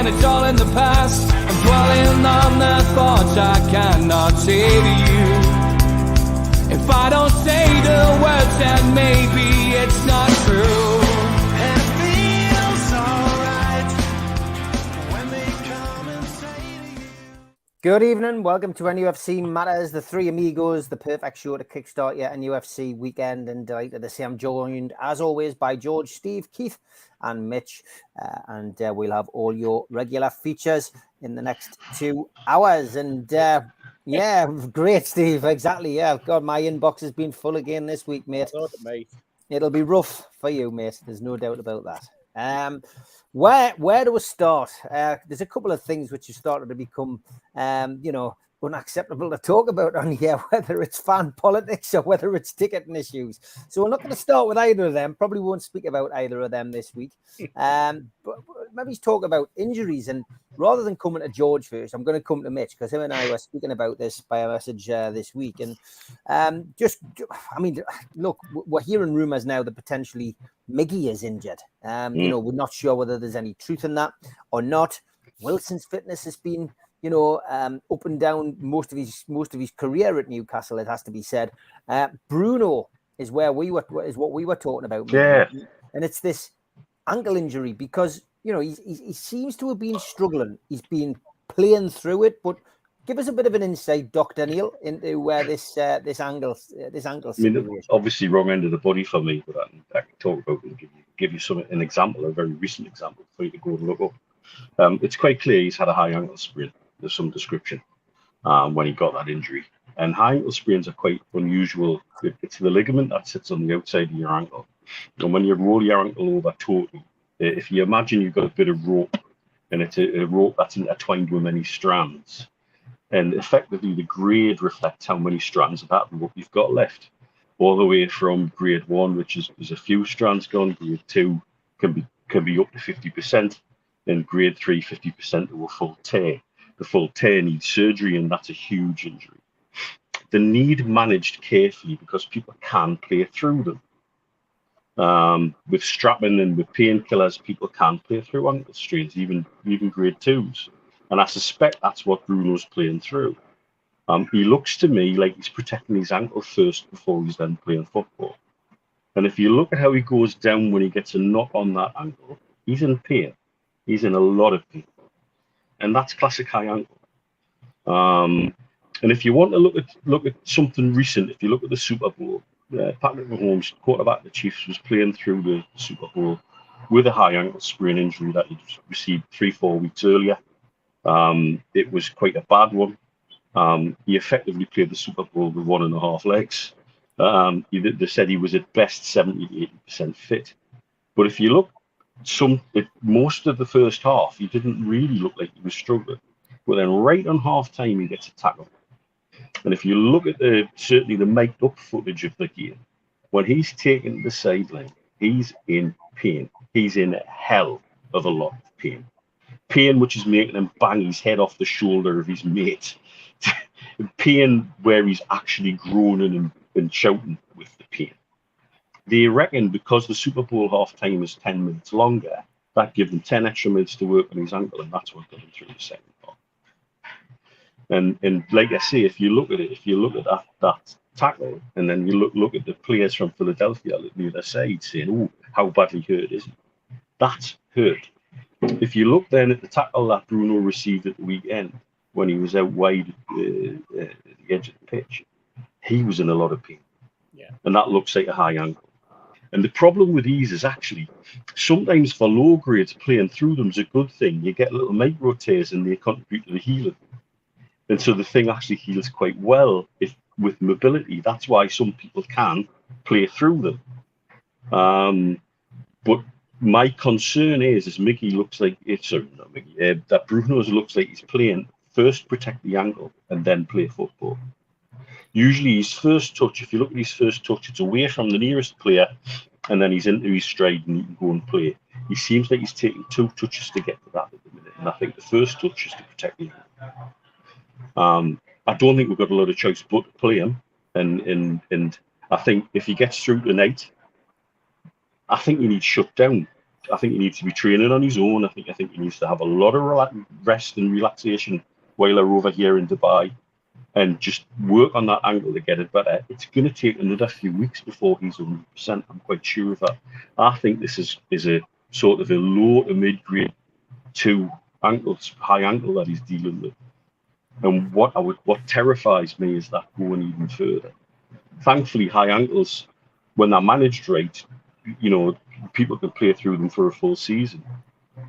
when it's all in the past. I'm dwelling on the thoughts I cannot say to you. If I don't say the words, then maybe it's not true. And it feels alright when they come and say to you. Good evening, welcome to NUFC Matters, the three amigos, the perfect show to kickstart your NUFC weekend. And delighted to say I'm joined, as always, by George, Steve, Keith, and Mitch. And we'll have all your regular features in the next 2 hours. And yeah, great, Steve. Exactly. Yeah, God, my inbox has been full again this week, mate. It'll be rough for you, mate. There's no doubt about that. Where do we start? There's a couple of things which have started to become, unacceptable to talk about on here, whether it's fan politics or whether it's ticketing issues. So we're not going to start with either of them. Probably won't speak about either of them this week. But maybe talk about injuries. And rather than coming to George first, I'm going to come to Mitch because him and I were speaking about this by a message this week. And look, we're hearing rumours now that potentially Miggy is injured. We're not sure whether there's any truth in that or not. Wilson's fitness has been, up and down most of his career at Newcastle. It has to be said. Bruno is what we were talking about. Yeah, and it's this ankle injury because he seems to have been struggling. He's been playing through it, but give us a bit of an insight, Dr. Neil, into where this ankle situation. Obviously wrong end of the body for me, but I can talk about it and give you an example, a very recent example for you to go and look up. It's quite clear he's had a high ankle sprain. There's some description when he got that injury. And high ankle sprains are quite unusual. It's the ligament that sits on the outside of your ankle. And when you roll your ankle over totally, if you imagine you've got a bit of rope, and it's a rope that's intertwined with many strands, and effectively the grade reflects how many strands of that rope you've got left, all the way from grade 1, which is there's a few strands gone, grade 2 can be up to 50%, and grade 3, 50% to a full tear. The full tear needs surgery, and that's a huge injury. The need managed carefully because people can play through them. With strapping and with painkillers, people can play through ankle strains, even grade 2s. And I suspect that's what Bruno's playing through. He looks to me like he's protecting his ankle first before he's then playing football. And if you look at how he goes down when he gets a knock on that ankle, he's in pain. He's in a lot of pain. And that's classic high ankle. And if you want to look at something recent, if you look at the Super Bowl, Patrick Mahomes, quarterback of the Chiefs, was playing through the Super Bowl with a high ankle sprain injury that he'd received 3-4 weeks earlier. It was quite a bad one. He effectively played the Super Bowl with 1.5 legs. They said he was at best 70 to 80% fit. But if you look, most of the first half, he didn't really look like he was struggling. But then right on half time, he gets a tackle. And if you look at certainly the mic'd up footage of the game, when he's taken to the sideline, he's in pain. He's in a hell of a lot of pain. Pain which is making him bang his head off the shoulder of his mate. Pain where he's actually groaning and shouting with the pain. They reckon because the Super Bowl half-time is 10 minutes longer, that gives him 10 extra minutes to work on his ankle, and that's what got him through the second half. And like I say, if you look at that tackle, and then you look at the players from Philadelphia on the other side saying, "Oh, how badly hurt is he?" That's hurt. If you look then at the tackle that Bruno received at the weekend when he was out wide at the edge of the pitch, he was in a lot of pain. Yeah. And that looks like a high ankle. And the problem with these is actually sometimes for low grades, playing through them is a good thing. You get little micro tears and they contribute to the healing. And so the thing actually heals quite well with mobility. That's why some people can play through them. But my concern is Mickey looks like that Bruno looks like he's playing first protect the ankle and then play football. Usually his first touch, if you look at his first touch, it's away from the nearest player and then he's into his stride and he can go and play. He seems like he's taking 2 touches to get to that at the minute. And I think the first touch is to protect the ankle. I don't think we've got a lot of choice but to play him. And I think if he gets through tonight, I think we need shut down I think he needs to be training on his own. I think he needs to have a lot of rest and relaxation while they're over here in Dubai, and just work on that ankle to get it better. It's going to take another few weeks before he's 100%. I'm quite sure of that. I think this is a sort of a low to mid-grade 2 ankles, high ankle that he's dealing with. And what terrifies me is that going even further. Thankfully, high ankles, when they're managed right, people can play through them for a full season.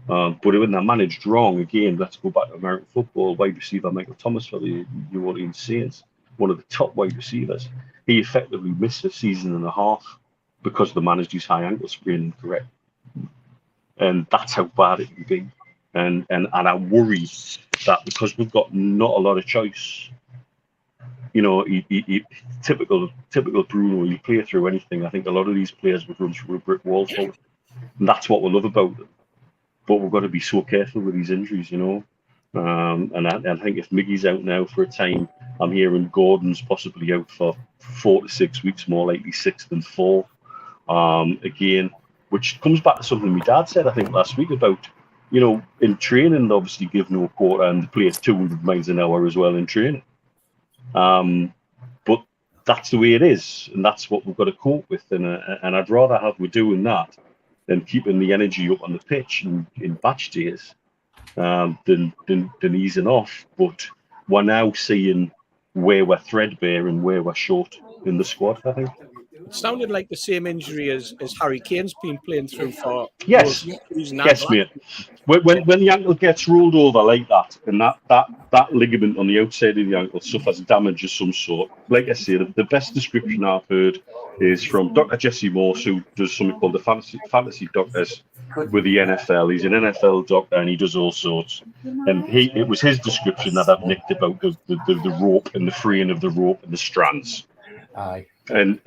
But when they're managed wrong, again, let's go back to American football. Wide receiver Michael Thomas for the New Orleans Saints, one of the top wide receivers, he effectively missed a season and a half because they managed his high ankle sprain incorrect. And that's how bad it can be. And I worry that because we've got not a lot of choice, typical Bruno, you play through anything. I think a lot of these players would run through a brick wall for it. And that's what we love about them. But we've got to be so careful with these injuries, And I think if Miggy's out now for a time, I'm hearing Gordon's possibly out for 4 to 6 weeks, more likely 6 than 4. Again, which comes back to something my dad said, I think, last week about, in training, they obviously give no quarter and the players 200 miles an hour as well in training. But that's the way it is, and that's what we've got to cope with. And I'd rather have we're doing that than keeping the energy up on the pitch in batch days than easing off. But we're now seeing where we're threadbare and where we're short in the squad, I think. It sounded like the same injury as Harry Kane's been playing through for. Yes, mate. When the ankle gets rolled over like that, and that ligament on the outside of the ankle suffers damage of some sort, like I said, the best description I've heard is from Dr. Jesse Morse, who does something called the fantasy doctors with the NFL. He's an NFL doctor and he does all sorts. And it was his description that I've nicked about the rope and the freeing of the rope and the strands. Aye. And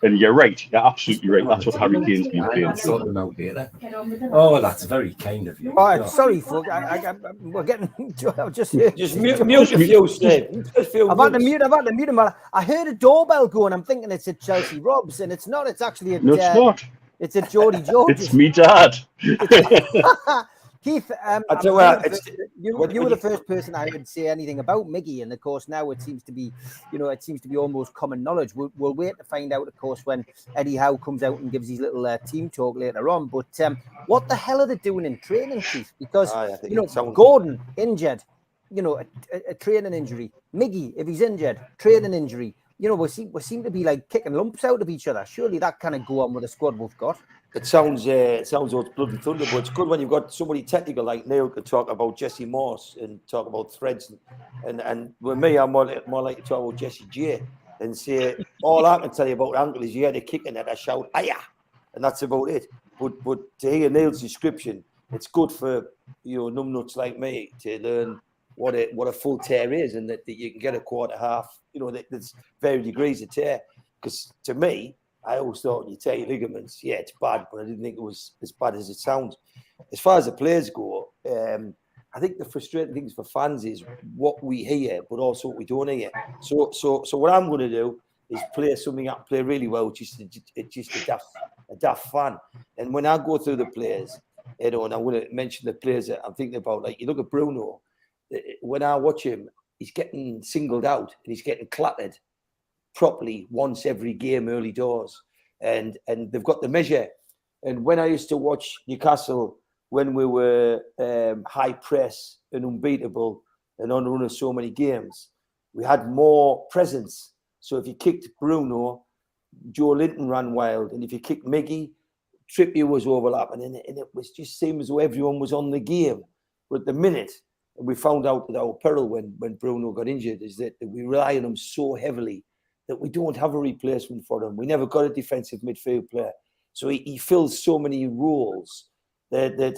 you're right. You're absolutely right. That's what Harry Kane's been playing. Oh, that's very kind of you. Oh, sorry, folks. We're getting just mute a few, Steve. I've had to mute him. I heard a doorbell going. I'm thinking it's at Chelsea Robs, and it's not. It's actually at. No, it's not. It's at Geordie George. It's me, Dad. Keith, you were the first person I heard say anything about Miggy, and of course now it seems to be, almost common knowledge. We'll wait to find out, of course, when Eddie Howe comes out and gives his little team talk later on. But what the hell are they doing in training, Keith? Because Gordon injured, a training injury. Miggy, if he's injured, training injury. We seem to be like kicking lumps out of each other. Surely that kind of go on with the squad we've got. It sounds like bloody thunder, but it's good when you've got somebody technical like Neil could talk about Jesse Morse and talk about threads, and with me, I'm more like to talk about Jesse J and say all I can tell you about ankle is you had a kick in it, I shout "Aya," and that's about it. But to hear Neil's description, it's good for numbnuts like me to learn what a full tear is, and that you can get a quarter half. There's various degrees of tear. Because to me, I always thought when you tear your ligaments, yeah, it's bad, but I didn't think it was as bad as it sounds. As far as the players go, I think the frustrating things for fans is what we hear, but also what we don't hear. So what I'm going to do is play something I play really well, just a daft fan. And when I go through the players, and I'm going to mention the players that I'm thinking about. Like you look at Bruno, when I watch him, he's getting singled out and he's getting clattered properly once every game early doors, and they've got the measure. And when I used to watch Newcastle when we were high press and unbeatable and on running so many games, we had more presence. So if you kicked Bruno, Joe Linton ran wild, and if you kicked Miggy, Trippier was overlapping, and it was just seemed as though everyone was on the game. But the minute we found out that our peril when Bruno got injured is that we rely on him so heavily that we don't have a replacement for him. We never got a defensive midfield player. So he fills so many roles that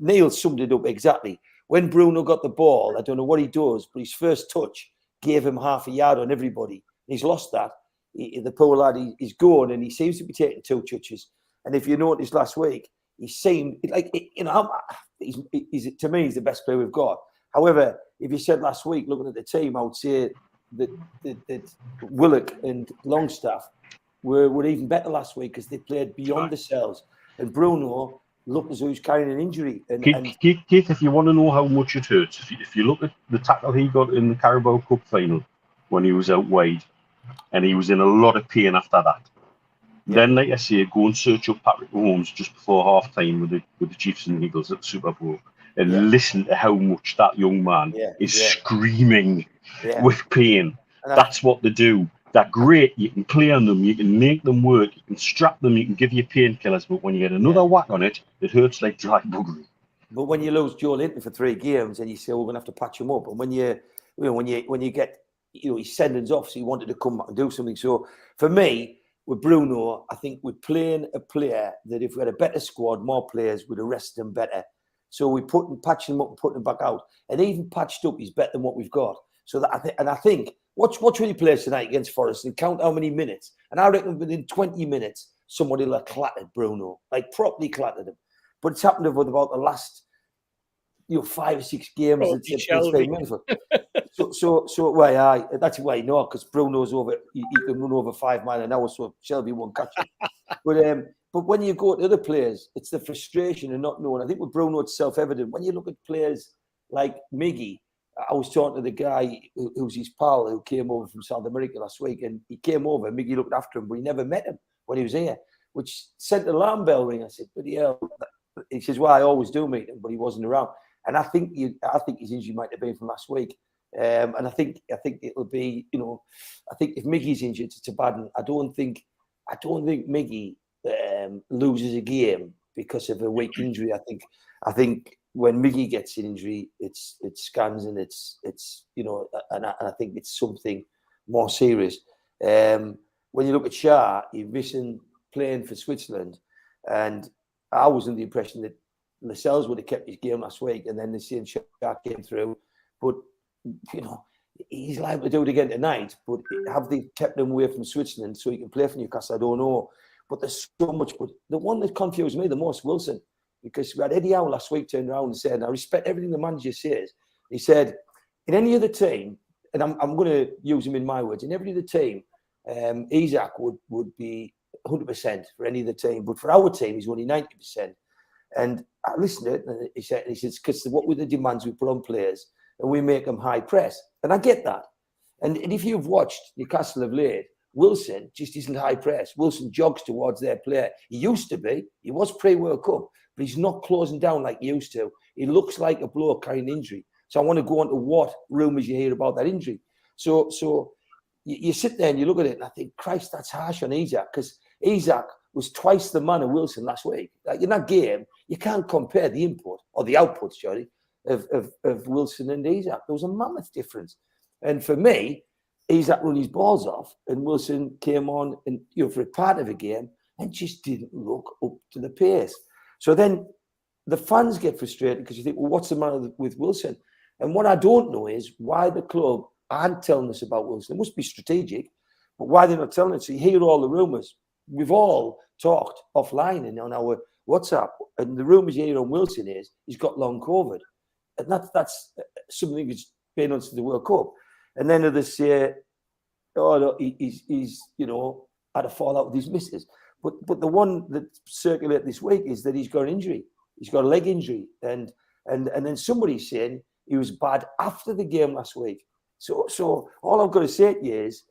Neil summed it up exactly. When Bruno got the ball, I don't know what he does, but his first touch gave him half a yard on everybody. He's lost that. The poor lad, he's gone, and he seems to be taking 2 touches. And if you noticed last week, he seemed like, he's to me, he's the best player we've got. However, if you said last week, looking at the team, I would say that Willock and Longstaff were even better last week because they played beyond themselves. And Bruno looked as though he's carrying an injury. And Keith, if you want to know how much it hurts, if you look at the tackle he got in the Carabao Cup final when he was out wide, and he was in a lot of pain after that. Yeah. Then, like I say, go and search up Patrick Mahomes just before half time with the Chiefs and Eagles at the Super Bowl, and listen to how much that young man is screaming with pain. That's what they do. They're great. You can play on them. You can make them work. You can strap them. You can give you painkillers. But when you get another whack on it, it hurts like dry buggery. But when you lose Joe Linton for 3 games, and you say, "We're going to have to patch him up," and when you get, his sentence off, so he wanted to come back and do something. So for me, with Bruno, I think we're playing a player that if we had a better squad, more players, would have rested him better. So we patching him up and putting him back out, and even patched up, he's better than what we've got. So that I think. Watch when he plays tonight against Forest and count how many minutes. And I reckon within 20 minutes, somebody will have clattered Bruno, like properly clattered him. But it's happened over about the last, 5 or 6 games. That's why, because Bruno's over, he can run over 5 miles an hour, so Shelby won't catch him. But when you go to other players, it's the frustration and not knowing. I think with Bruno, it's self-evident. When you look at players like Miggy, I was talking to the guy who's his pal who came over from South America last week, and he came over. Miggy looked after him, but he never met him when he was here, which sent an alarm bell ring. I said, "Bloody hell!" He says, "Well, I always do meet him, but he wasn't around." And I think his injury might have been from last week, and I think it'll be, I think if Miggy's injured, it's a bad one. I don't think Miggy loses a game because of a weak injury. I think. When Miggy gets an injury, it's scans and it's and I think it's something more serious. When you look at Shah, he's missing playing for Switzerland, and I was under the impression that Lascelles would have kept his game last week, and then the same Shah came through. But he's liable to do it again tonight. But have they kept him away from Switzerland so he can play for Newcastle? I don't know. But there's so much. But the one that confused me the most, Wilson. Because we had Eddie Howe last week turn around and said, I respect everything the manager says. He said, in any other team, and I'm going to use him in my words, in every other team, Isaac would be 100% for any other team. But for our team, he's only 90%. And I listened to it, and he says, because what were the demands we put on players, and we make them high press. And I get that. And if you've watched Newcastle of late, Wilson just isn't high press. Wilson jogs towards their player. He used to be. He was pre-World Cup. But he's not closing down like he used to. He looks like a bloke carrying injury. So I want to go on to what rumours you hear about that injury. So you sit there and you look at it and I think, Christ, that's harsh on Isaac, because Isaac was twice the man of Wilson last week. Like in that game, you can't compare the input or the output, of Wilson and Isaac. There was a mammoth difference. And for me, Isaac run his balls off and Wilson came on and for a part of the game and just didn't look up to the pace. So then the fans get frustrated because you think, well, what's the matter with Wilson? And what I don't know is why the club aren't telling us about Wilson. It must be strategic, but why they're not telling us? So you hear all the rumours. We've all talked offline and on our WhatsApp, and the rumours you hear on Wilson is he's got long COVID. And that's something that's been on to the World Cup. And then others say, oh, no, he's had a fallout with his missus. But the one that circulated this week is that he's got an injury. He's got a leg injury. And then somebody's saying he was bad after the game last week. So all I've got to say to you is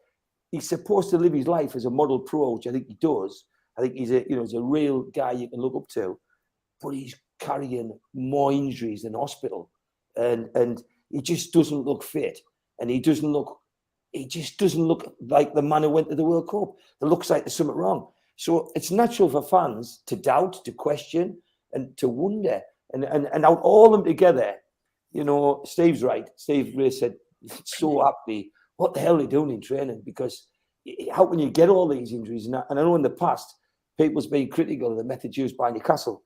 he's supposed to live his life as a model pro, which I think he does. I think he's a real guy you can look up to. But he's carrying more injuries than hospital. And he just doesn't look fit. And he just doesn't look like the man who went to the World Cup. It looks like there's something wrong. So it's natural for fans to doubt, to question, and to wonder. And out all of them together, Steve's right. Steve really said, so happy. What the hell are they doing in training? Because how can you get all these injuries? And I know in the past, people's been critical of the methods used by Newcastle.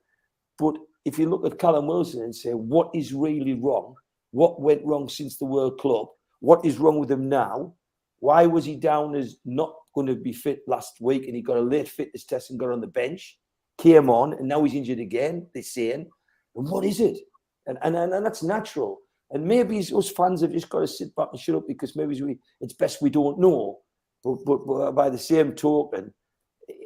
But if you look at Callum Wilson and say, what is really wrong? What went wrong since the World Club? What is wrong with him now? Why was he down as not going to be fit last week and he got a late fitness test and got on the bench, came on, and now he's injured again, they're saying. And what is it? And that's natural. And maybe us fans have just got to sit back and shut up because maybe it's best we don't know. But by the same token,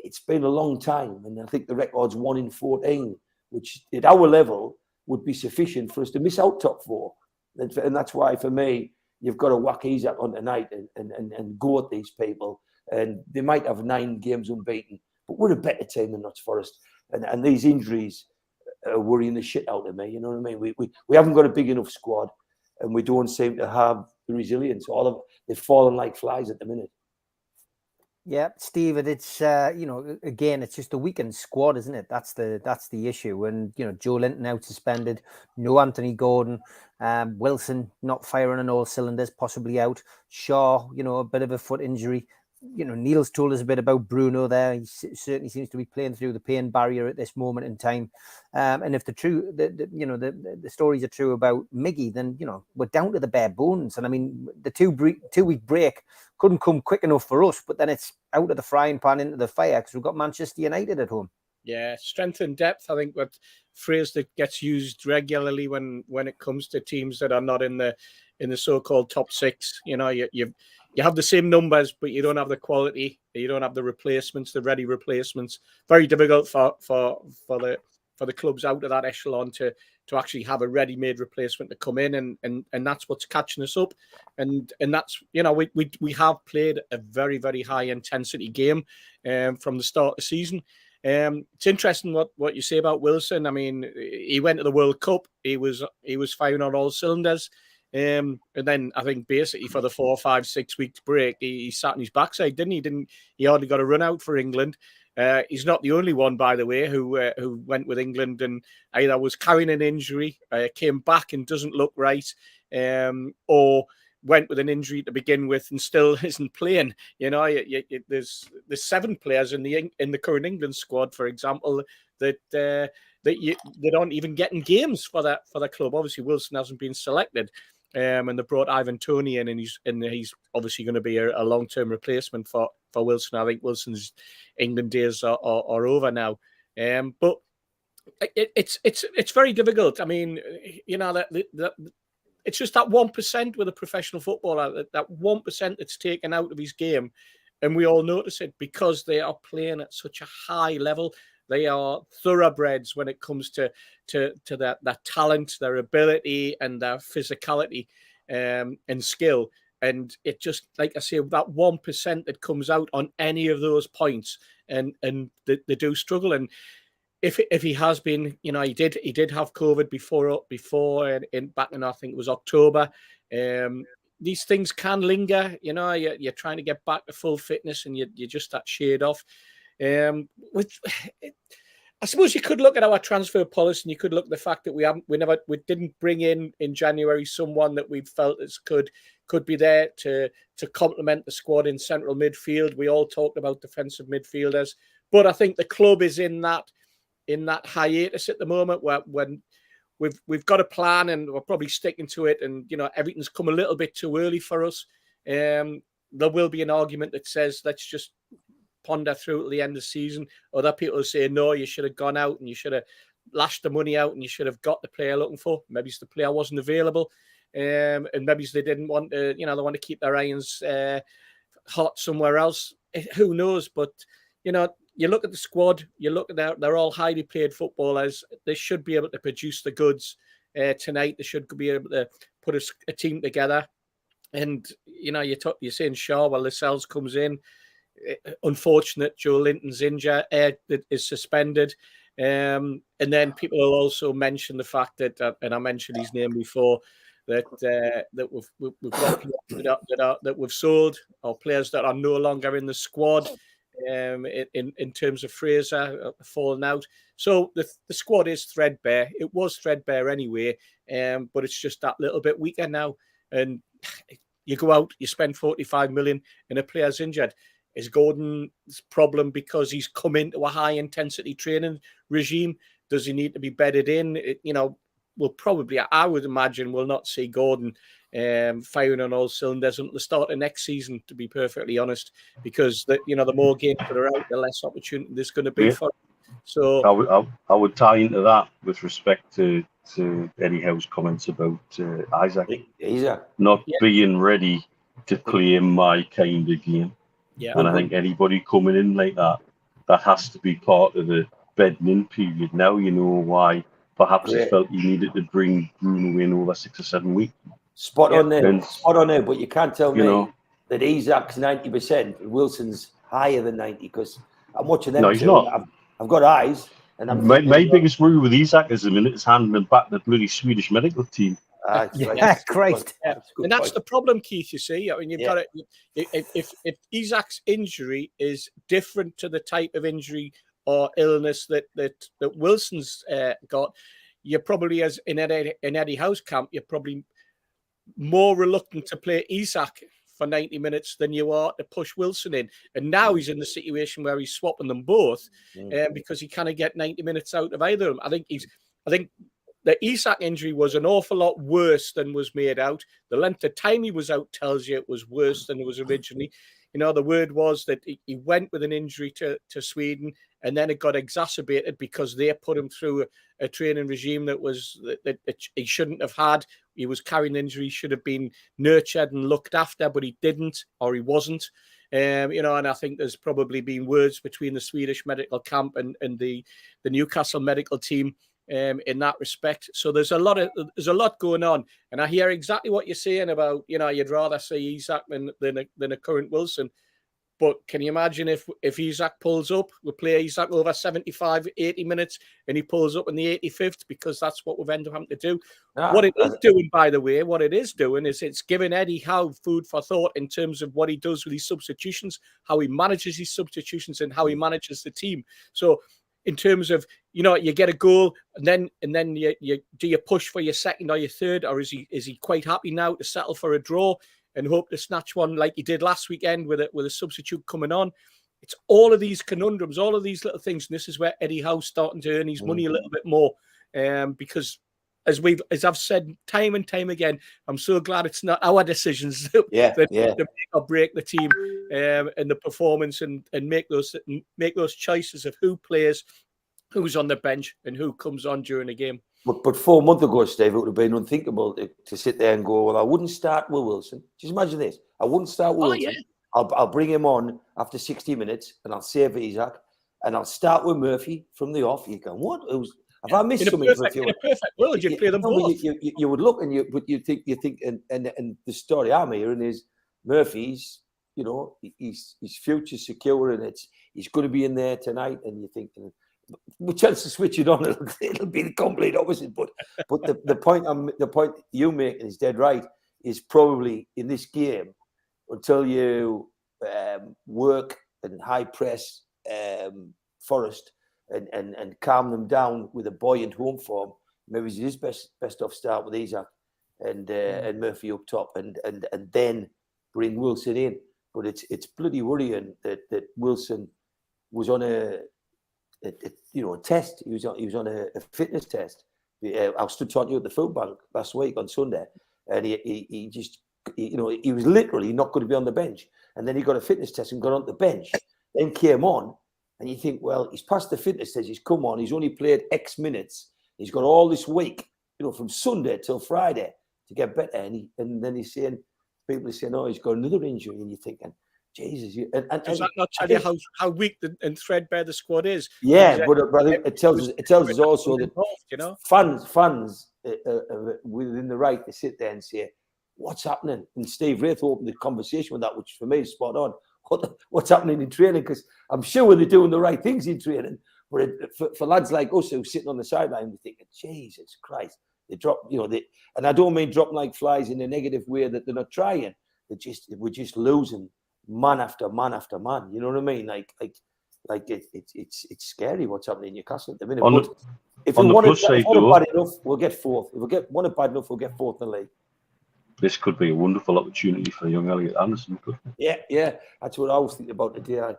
it's been a long time, and I think the record's 1 in 14, which at our level would be sufficient for us to miss out top 4. And that's why, for me, you've got to whack Isaac on tonight and go at these people. And they might have 9 games unbeaten, but we're a better team than Notts Forest. And these injuries are worrying the shit out of me. You know what I mean? We haven't got a big enough squad, and we don't seem to have the resilience. They've fallen like flies at the minute. Yeah, Steve, it's again, it's just a weakened squad, isn't it? That's the issue. And Joe Linton out suspended, no Anthony Gordon, Wilson not firing on all cylinders, possibly out. Shaw, a bit of a foot injury. Neil's told us a bit about Bruno there. He certainly seems to be playing through the pain barrier at this moment in time. And if the stories are true about Miggy, then we're down to the bare bones. And I mean, the 2-week break couldn't come quick enough for us, but then it's out of the frying pan into the fire because we've got Manchester United at home. Yeah, strength and depth. I think what phrase that gets used regularly when it comes to teams that are not in the so-called top 6. You have the same numbers, but you don't have the quality. You don't have the replacements, the ready replacements. Very difficult for the clubs out of that echelon to actually have a ready-made replacement to come in, and that's what's catching us up. And that's we have played a very, very high intensity game from the start of the season. It's interesting what you say about Wilson. I mean, he went to the World Cup. He was firing on all cylinders. And then I think basically for the 4, 5, 6 weeks break, he sat on his backside, didn't he? He hardly got a run out for England. He's not the only one, by the way, who went with England and either was carrying an injury, came back and doesn't look right, or went with an injury to begin with and still isn't playing. There's 7 players in the current England squad, for example, that they aren't even getting games for the club. Obviously, Wilson hasn't been selected. And they brought Ivan Toney in, and he's obviously going to be a long-term replacement for Wilson. I think Wilson's England days are over now. But it's very difficult. I mean, it's just that 1% with a professional footballer, that 1% that's taken out of his game, and we all notice it because they are playing at such a high level. They are thoroughbreds when it comes to that talent, their ability, and their physicality and skill. And it just, like I say, that 1% that comes out on any of those points, and they do struggle. And if he has been, he did have COVID before back in, I think it was October. These things can linger. You're trying to get back to full fitness, and you just that shade off. I suppose you could look at our transfer policy, and you could look at the fact that we didn't bring in January someone that we felt could be there to complement the squad in central midfield. We all talked about defensive midfielders, but I think the club is in that hiatus at the moment when we've got a plan and we're probably sticking to it, and everything's come a little bit too early for us. There will be an argument that says let's just ponder through at the end of the season. Other people say, no, you should have gone out and you should have lashed the money out and you should have got the player looking for. Maybe the player wasn't available, and maybe they didn't want to, they want to keep their irons hot somewhere else. Who knows? But, you look at the squad, you look at they're all highly paid footballers. They should be able to produce the goods tonight. They should be able to put a team together. And, you're saying Shaw, well, Lascelles comes in. Unfortunate, Joe Linton's injured, is suspended, and then people will also mention the fact that, and I mentioned his name before, that we've got that we've sold, or players that are no longer in the squad. In terms of Fraser falling out, so the squad is threadbare. It was threadbare anyway, but it's just that little bit weaker now. And you go out, you spend 45 million, and a player's injured. Is Gordon's problem because he's come into a high-intensity training regime? Does he need to be bedded in? We'll probably, I would imagine, we'll not see Gordon firing on all cylinders until the start of next season, to be perfectly honest, because the more games that are out, the less opportunity there's going to be for him. So I would tie into that with respect to Eddie Howe's comments about Isaac not being ready to play my kind of game. Yeah. And I think anybody coming in like that that has to be part of the bedding in period. Now you know why perhaps he Yeah. felt he needed to bring Bruno in over 6 or 7 weeks. Spot on there. And, Spot on there. But you can't tell you me know, that Isaac's 90% and Wilson's higher than 90 because I'm watching them No, he's two. not. I've got eyes, and I'm my thinking, biggest worry with Isaac is the minute he's handing back the bloody Swedish medical team. Yeah, Christ. And that's the problem, Keith. You see, I mean, you've got it. If Isaac's injury is different to the type of injury or illness that Wilson's got, you're probably, as in Eddie Howe's camp, you're probably more reluctant to play Isaac for 90 minutes than you are to push Wilson in. And now he's in the situation where he's swapping them both because he kind of get 90 minutes out of either of them. I think the Isak injury was an awful lot worse than was made out. The length of time he was out tells you it was worse than it was originally. You know, the word was that he went with an injury to Sweden, and then it got exacerbated because they put him through a training regime that he shouldn't have had. He was carrying injury, should have been nurtured and looked after, but he didn't, or he wasn't. You know, and I think there's probably been words between the Swedish medical camp and the Newcastle medical team in that respect. So there's a lot going on, and I hear exactly what you're saying about, you know, you'd rather see Isak than a current Wilson. But can you imagine if Isak pulls up, we play Isak over 75, 80 minutes, and he pulls up in the 85th, because that's what we've ended up having to do. What it is doing, by the way, is it's giving Eddie Howe food for thought in terms of what he does with his substitutions, how he manages his substitutions, and how he manages the team. So in terms of, you know, you get a goal, and then you do you push for your second or your third, or is he quite happy now to settle for a draw and hope to snatch one like he did last weekend with a substitute coming on? It's all of these conundrums, all of these little things, and this is where Eddie Howe's starting to earn his money a little bit more, because as I've said time and time again, I'm so glad it's not our decisions that make or break the team and the performance, and make those choices of who plays, who's on the bench, and who comes on during the game. But 4 months ago, Steve, it would have been unthinkable to sit there and go, well, I wouldn't start with Wilson. Just imagine this. I wouldn't start with Wilson. Yeah. I'll bring him on after 60 minutes, and I'll save Isaac, and I'll start with Murphy from the off. You go, what? Have I missed something? In a perfect world, you'd play them both. You would look, and you think, and the story I'm hearing is Murphy's, you know, his future's secure, and he's going to be in there tonight, and you think, with chance to switch it on, it'll be the complete opposite. But the point you make is dead right. Is probably in this game, until you work and high press Forest and calm them down with a buoyant home form, maybe it's his best off start with Isaac and Murphy up top, and then bring Wilson in. But it's bloody worrying that Wilson was on a test. He was on a fitness test. I stood talking to you at the food bank last week on Sunday, and he was literally not going to be on the bench. And then he got a fitness test and got on the bench, then came on. And you think, well, he's passed the fitness test. He's come on. He's only played X minutes. He's got all this week, from Sunday till Friday to get better. And then he's saying, people are saying, oh, he's got another injury. And you're thinking, Jesus. Does that not tell you how weak and threadbare the squad is? Yeah, but it tells us also that fans within the right to sit there and say, what's happening? And Steve Wraith opened the conversation with that, which for me is spot on. What's happening in training? Because I'm sure they're doing the right things in training. But for lads like us who are sitting on the sideline, we're thinking, Jesus Christ, they drop, and I don't mean dropping like flies in a negative way that they're not trying. We're just losing man after man after man. You know what I mean? It's scary what's happening in Newcastle at the minute. If we want it bad enough, we'll get fourth. If we want it bad enough, we'll get fourth in the league. This could be a wonderful opportunity for young Elliot Anderson. Yeah, that's what I was thinking about today.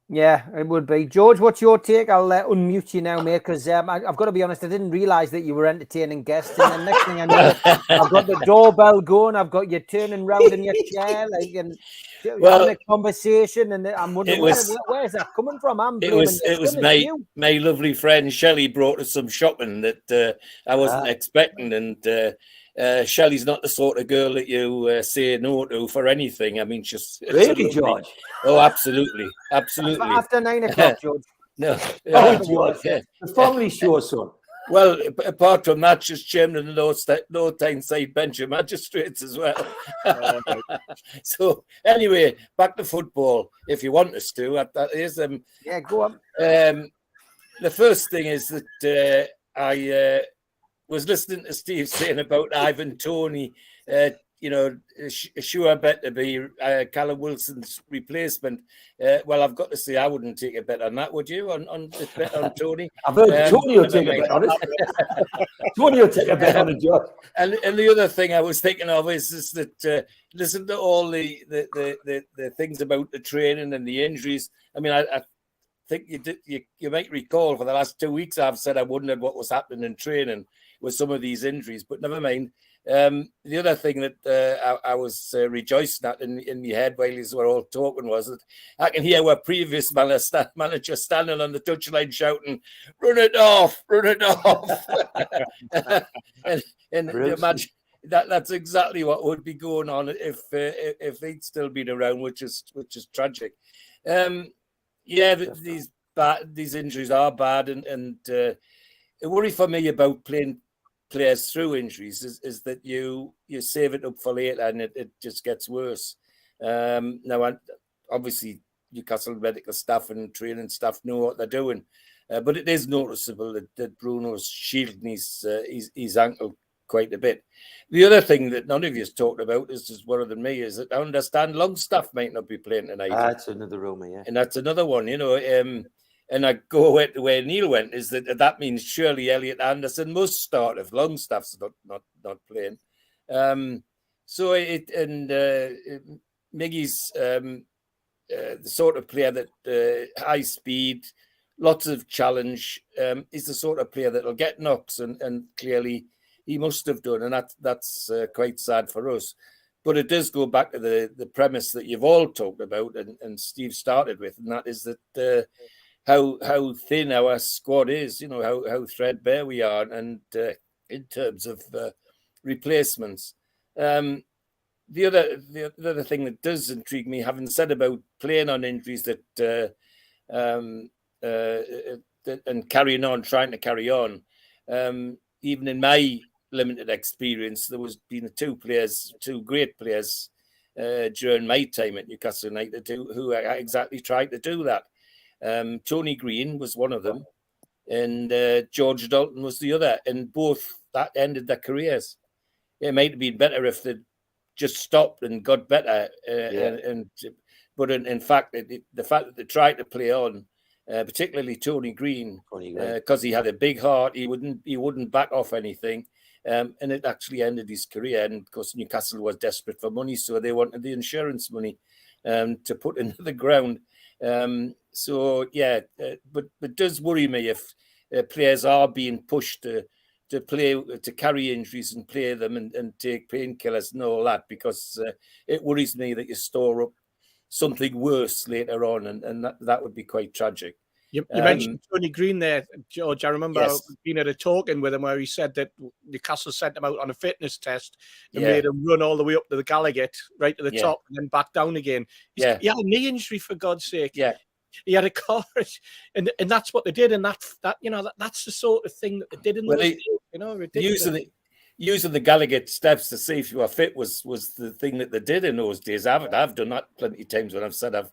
Yeah, it would be. George, what's your take? I'll unmute you now, mate, because I've got to be honest, I didn't realise that you were entertaining guests. And the next thing I know, I've got the doorbell going, I've got you turning round in your chair, having a conversation, and I'm wondering, where is that coming from? It was my lovely friend Shelley brought us some shopping that I wasn't expecting, and Shelley's not the sort of girl that you say no to for anything. I mean, she's really, George. Oh, absolutely. After 9 o'clock, George. No. Oh, George, the family show, son. Well, apart from that, just chairman of the Low Tyneside Bench of Magistrates as well. So anyway, back to football, if you want us to. That is Yeah, go on. the first thing is that I was listening to Steve saying about Ivan Toney, sure bet to be Callum Wilson's replacement. Well, I've got to say, I wouldn't take a bet on that, would you? On the bet on Toney? I've heard Tony will take a bet on it. Tony will take a bet on it, George. And the other thing I was thinking of is that listen to all the things about the training and the injuries. I mean, I think you might recall for the last 2 weeks I've said I wondered what was happening in training with some of these injuries, but never mind. The other thing that I was rejoicing at in my head while you were all talking was that I can hear our previous manager standing on the touchline shouting, "Run it off, run it off!" and imagine that's exactly what would be going on if he'd still been around, which is tragic. These injuries are bad, and a worry for me about playing players through injuries is that you save it up for later and it just gets worse. Now, obviously, Newcastle medical staff and training staff know what they're doing, but it is noticeable that Bruno's shielding his ankle quite a bit. The other thing that none of you has talked about is worse than me is that I understand Longstaff might not be playing tonight. That's another rumour, yeah. And that's another one, and I go where Neil went is that means surely Elliot Anderson must start if Longstaff's not playing. So Miggy's the sort of player that high speed, lots of challenge, is the sort of player that'll get knocks, and clearly he must have done, and that's quite sad for us. But it does go back to the premise that you've all talked about, and Steve started with, and that is that how thin our squad is, how threadbare we are, and in terms of replacements. The other thing that does intrigue me, having said about playing on injuries and trying to carry on, even in my limited experience, there was been two great players during my time at Newcastle United who exactly tried to do that. Tony Green was one of them, and George Dalton was the other, and both that ended their careers. It might have been better if they'd just stopped and got better, but in fact, the fact that they tried to play on, particularly Tony Green, because he had a big heart, he wouldn't back off anything, and it actually ended his career. And of course, Newcastle was desperate for money, so they wanted the insurance money to put into the ground. But it does worry me if players are being pushed to carry injuries and play them and take painkillers and all that, because it worries me that you store up something worse later on, and that would be quite tragic. You mentioned Tony Green there, George. I remember being at a talking with him where he said that Newcastle sent him out on a fitness test and made him run all the way up to the Gallagher, right to the top, and then back down again. He had a knee injury, for God's sake. Yeah. He had a car, and that's what they did, and that's the sort of thing that they did in those days, ridiculous. Using the Gallagher steps to see if you are fit was the thing that they did in those days. I've done that plenty of times when I've said I've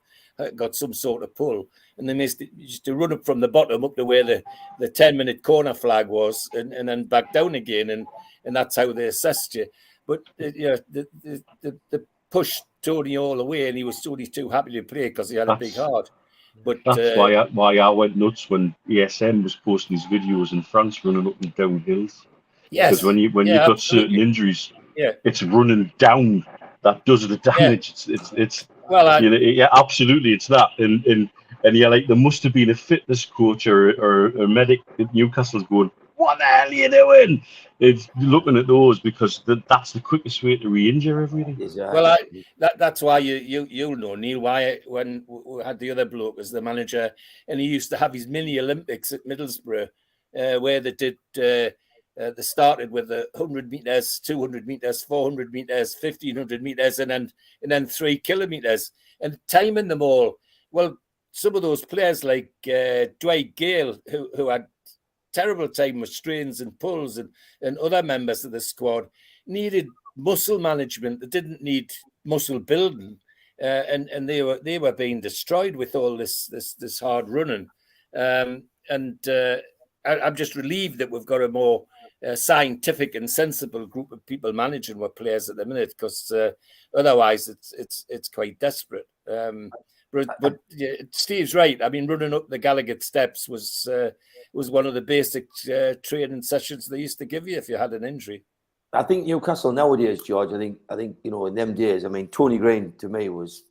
got some sort of pull, and they used to run up from the bottom up to where the 10-minute corner flag was, and then back down again, and that's how they assessed you. But they pushed Tony all the way, and he was only too happy to play because he had a big heart. But that's why I went nuts when ESN was posting these videos in France running up and down hills. Yes, because when you've got certain injuries, it's running down that does the damage. Absolutely, it's that. And like there must have been a fitness coach or a medic at Newcastle's going, "What the hell are you doing?" It's looking at those because that's the quickest way to re-injure everything. Exactly. Well, that's why you'll know, Neil, why when we had the other bloke as the manager, and he used to have his mini Olympics at Middlesbrough, where they did. They started with 100 meters, 200 meters, 400 meters, 1500 meters, and then 3 kilometers, and timing them all. Well, some of those players like Dwight Gale, who had terrible time with strains and pulls, and other members of the squad needed muscle management. They didn't need muscle building, and they were being destroyed with all this hard running. I'm just relieved that we've got a more scientific and sensible group of people managing our players at the minute, because otherwise it's quite desperate. But yeah, Steve's right. I mean, running up the Gallagher steps was one of the basic training sessions they used to give you if you had an injury. I think Newcastle nowadays, George. I think in them days. I mean, Tony Green to me was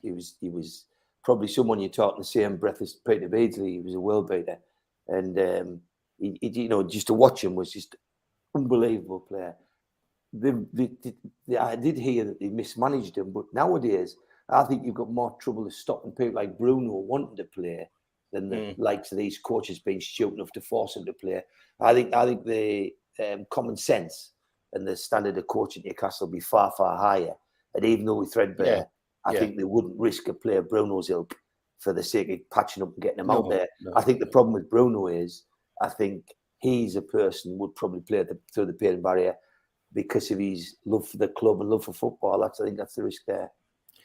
he was probably someone you talk in the same breath as Peter Beardsley. He was a world beater, and he just to watch him was just unbelievable player. I did hear that they mismanaged him, but nowadays I think you've got more trouble stopping people like Bruno wanting to play than the likes of these coaches being stupid enough to force him to play. I think the common sense and the standard of coaching at Newcastle will be far, far higher. And even though we threadbare, I think they wouldn't risk a player Bruno's ilk for the sake of patching up and getting him out there. I think the problem with Bruno is, I think he's a person who would probably play through the pain barrier because of his love for the club and love for football. I think that's the risk there.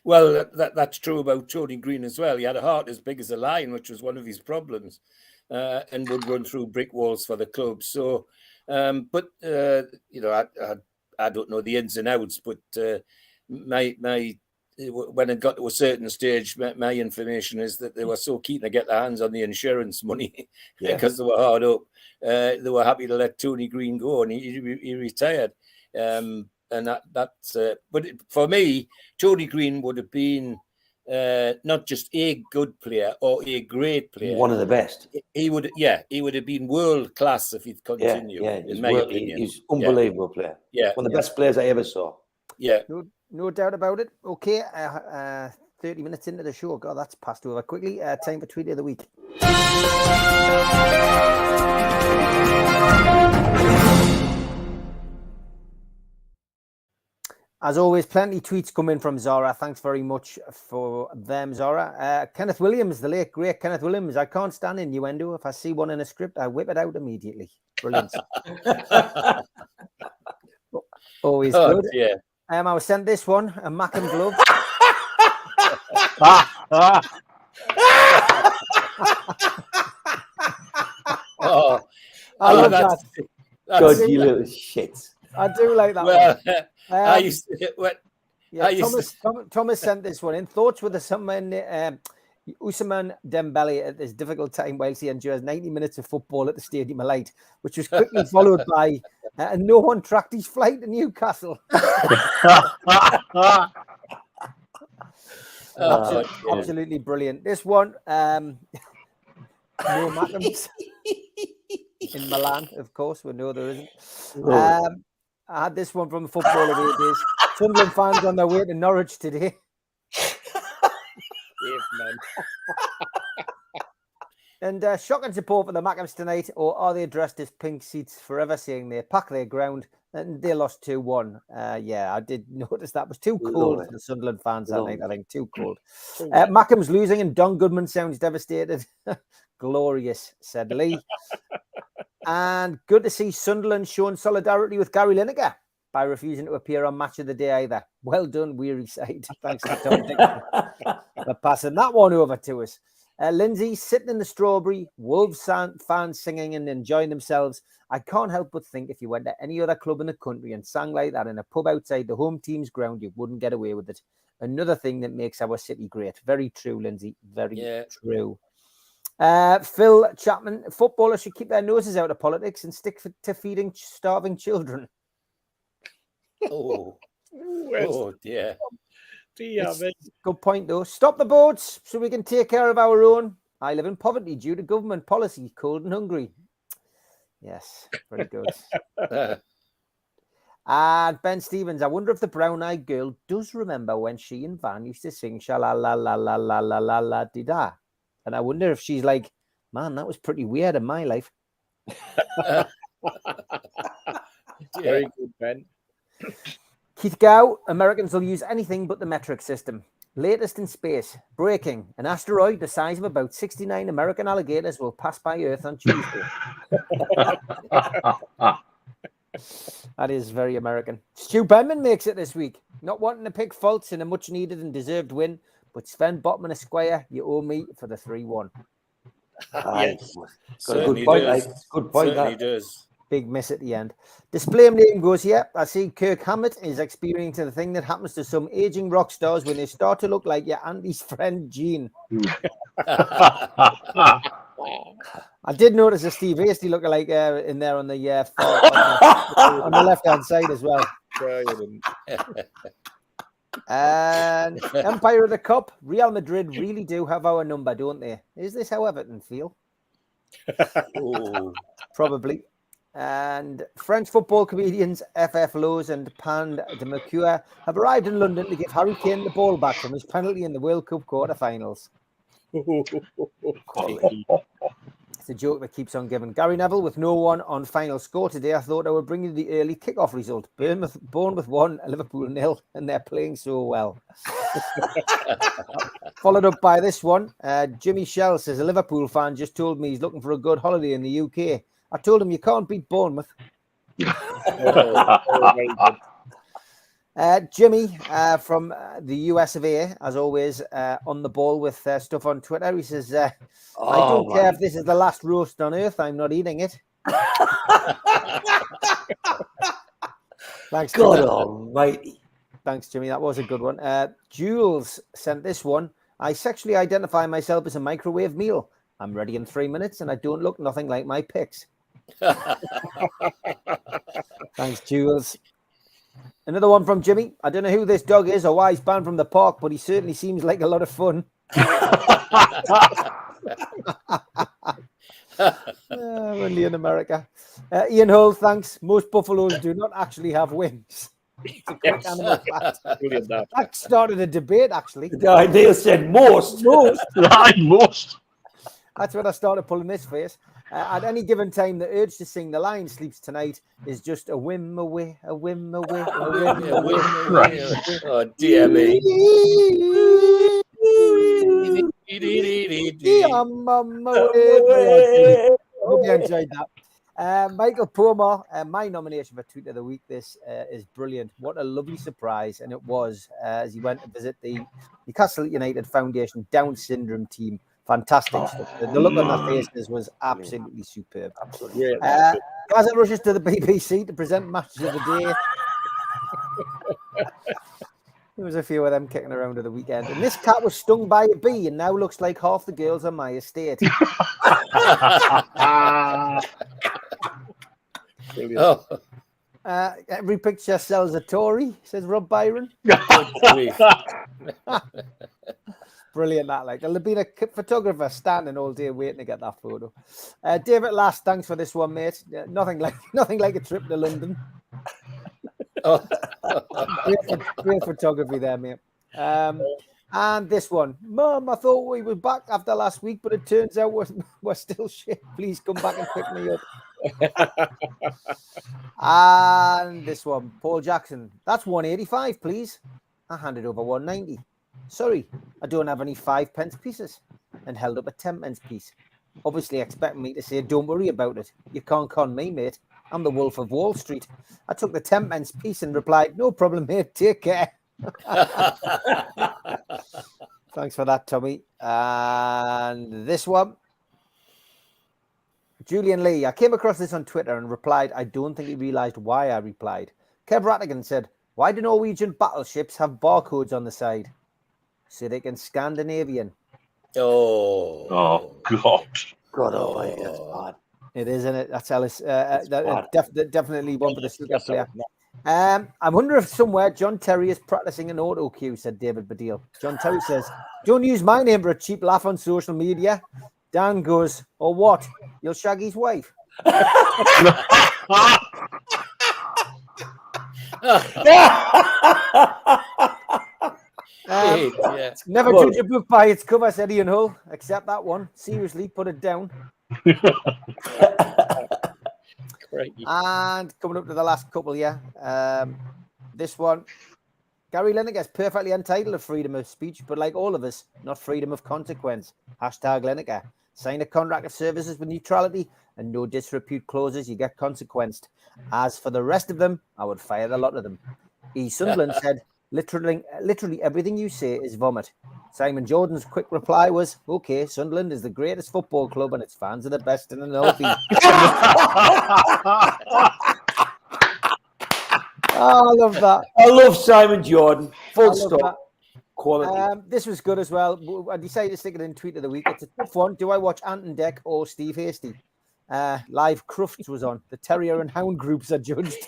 Well, that's true about Tony Green as well. He had a heart as big as a lion, which was one of his problems, and would run through brick walls for the club. So, I don't know the ins and outs, but when it got to a certain stage, my information is that they were so keen to get their hands on the insurance money because they were hard up. They were happy to let Tony Green go, and he retired. And that's but for me, Tony Green would have been not just a good player or a great player, one of the best. He would have been world class if he'd continued. In my opinion, he's unbelievable player. Yeah, one of the best players I ever saw. Yeah, no doubt about it. Okay, 30 minutes into the show. God, that's passed over quickly. Time for tweet of the week. As always, plenty tweets come in from Zara. Thanks very much for them, Zara. Kenneth Williams, the late, great Kenneth Williams. I can't stand innuendo. If I see one in a script, I whip it out immediately. Brilliant. Always good. Yeah. I was sent this one, a Mackem glove. I love that. God, you little shit. I do like that one. I used to, Thomas sent this one in. Thoughts with Ousmane Dembele at this difficult time whilst he endures 90 minutes of football at the Stadium of Light, which was quickly followed by no one tracked his flight to Newcastle. Absolutely brilliant. This one, no Mackems in Milan, of course. We know there isn't. I had this one from the Footballer of 8 days. Sunderland fans on their way to Norwich today. And shocking support for the Mackems tonight, or are they dressed as pink seats forever, saying they pack their ground and they lost 2-1. I did notice that was too cold for the Sunderland fans that night. I think too cold. Mackem's losing and Don Goodman sounds devastated. Glorious, said Lee. And good to see Sunderland showing solidarity with Gary Lineker by refusing to appear on Match of the Day either. Well done, weary side. Thanks to Tom Dixon for passing that one over to us. Lindsay, sitting in the Strawberry, Wolves fans singing and enjoying themselves. I can't help but think if you went to any other club in the country and sang like that in a pub outside the home team's ground, you wouldn't get away with it. Another thing that makes our city great. Very true, Lindsay. Very true. Phil Chapman, footballers should keep their noses out of politics and stick to feeding starving children. Oh dear. Good point, though. Stop the boats so we can take care of our own. I live in poverty due to government policy, cold and hungry. Yes, very good. And Ben Stevens, I wonder if the brown-eyed girl does remember when she and Van used to sing sha-la-la-la-la-la-la-la-la-di-da. And I wonder if she's like, man, that was pretty weird in my life. Very good, Ben. Keith Gow, Americans will use anything but the metric system. Latest in space. Breaking. An asteroid the size of about 69 American alligators will pass by Earth on Tuesday. That is very American. Stu Benman makes it this week. Not wanting to pick faults in a much needed and deserved win, but Sven Botman Esquire, you owe me for the 3-1. Yes. Got a good point, like, good point. Certainly That. does. Big miss at the end. Display name goes here. I see Kirk Hammett is experiencing the thing that happens to some aging rock stars when they start to look like your auntie's friend Jean. I did notice a Steve Hasty lookalike in there on the on the left hand side as well. And Empire of the Cup, Real Madrid really do have our number, don't they? Is this how Everton feel? Probably. And French football comedians FF Lowe's and Pan de Mercure have arrived in London to give Harry Kane the ball back from his penalty in the World Cup quarterfinals. It's a joke that keeps on giving. Gary Neville with no one on final score today. I thought I would bring you the early kickoff result. Bournemouth 1, Liverpool 0, and they're playing so well. Followed up by this one. Jimmy Shell says, a Liverpool fan just told me he's looking for a good holiday in the UK. I told him you can't beat Bournemouth. Jimmy from the US of A, as always, on the ball with stuff on Twitter. He says, I don't care if this is the last roast on earth. I'm not eating it. Thanks, God almighty. Thanks, Jimmy. That was a good one. Jules sent this one. I sexually identify myself as a microwave meal. I'm ready in 3 minutes and I don't look nothing like my pics. Thanks, Jules. Another one from Jimmy. I don't know who this dog is or why he's banned from the park, but he certainly seems like a lot of fun. Only in America. Ian Hull, thanks. Most buffaloes do not actually have wings. It's a quick animal fact. That started a debate, actually. Neil said most. Most. That's when I started pulling this face. At any given time, the urge to sing The Lion Sleeps Tonight is just a whim away, a whim away, a whim away. Oh, dear me. Hope you enjoyed that. Michael Pomar, my nomination for Tweet of the Week. This is brilliant. What a lovely surprise. And it was as he went to visit the Newcastle United Foundation Down syndrome team. Fantastic stuff. The look on their faces was absolutely superb. Absolutely. Gaza rushes to the BBC to present matches of the day. There was a few of them kicking around at the weekend. And this cat was stung by a bee and now looks like half the girls on my estate. Every picture sells a Tory, says Rob Byron. Brilliant, that. Like, there'll have been a photographer standing all day waiting to get that photo. David Last, thanks for this one, mate. Nothing like a trip to London. Great photography there, mate. And this one, Mum, I thought we were back after last week, but it turns out we're still shit. Please come back and pick me up. And this one, Paul Jackson. That's 185, please. I handed over 190. Sorry, I don't have any 5-pence pieces. And held up a 10-pence piece. Obviously expecting me to say, don't worry about it. You can't con me, mate. I'm the Wolf of Wall Street. I took the 10-pence piece and replied, no problem, mate. Take care. Thanks for that, Tommy. And this one, Julian Lee. I came across this on Twitter and replied, I don't think he realised why I replied. Kev Rattigan said, why do Norwegian battleships have barcodes on the side? So they can Scandinavian. Oh, God. God almighty, that's bad. It is, isn't it? That's Ellis. Definitely one for the snooker player. I wonder if somewhere John Terry is practicing an auto cue, said David Badil. John Terry says, don't use my name for a cheap laugh on social media. Dan goes, or what? You'll shag his wife. Never judge a book by its cover, said Ian Hull. Accept that one. Seriously, put it down. And coming up to the last couple, this one. Gary Lineker is perfectly entitled to freedom of speech, but like all of us, not freedom of consequence. Hashtag Lineker. Sign a contract of services with neutrality and no disrepute clauses, you get consequenced. As for the rest of them, I would fire the lot of them. E. Sunderland said, literally everything you say is vomit. Simon Jordan's quick reply was, okay, Sunderland is the greatest football club and its fans are the best in the Northeast. Oh, I love that. I love Simon Jordan. Full stop. That. Quality. This was good as well. I decided to stick it in tweet of the week. It's a tough one. Do I watch Anton Deck or Steve Hasty? Live Crufts was on. The Terrier and Hound groups are judged.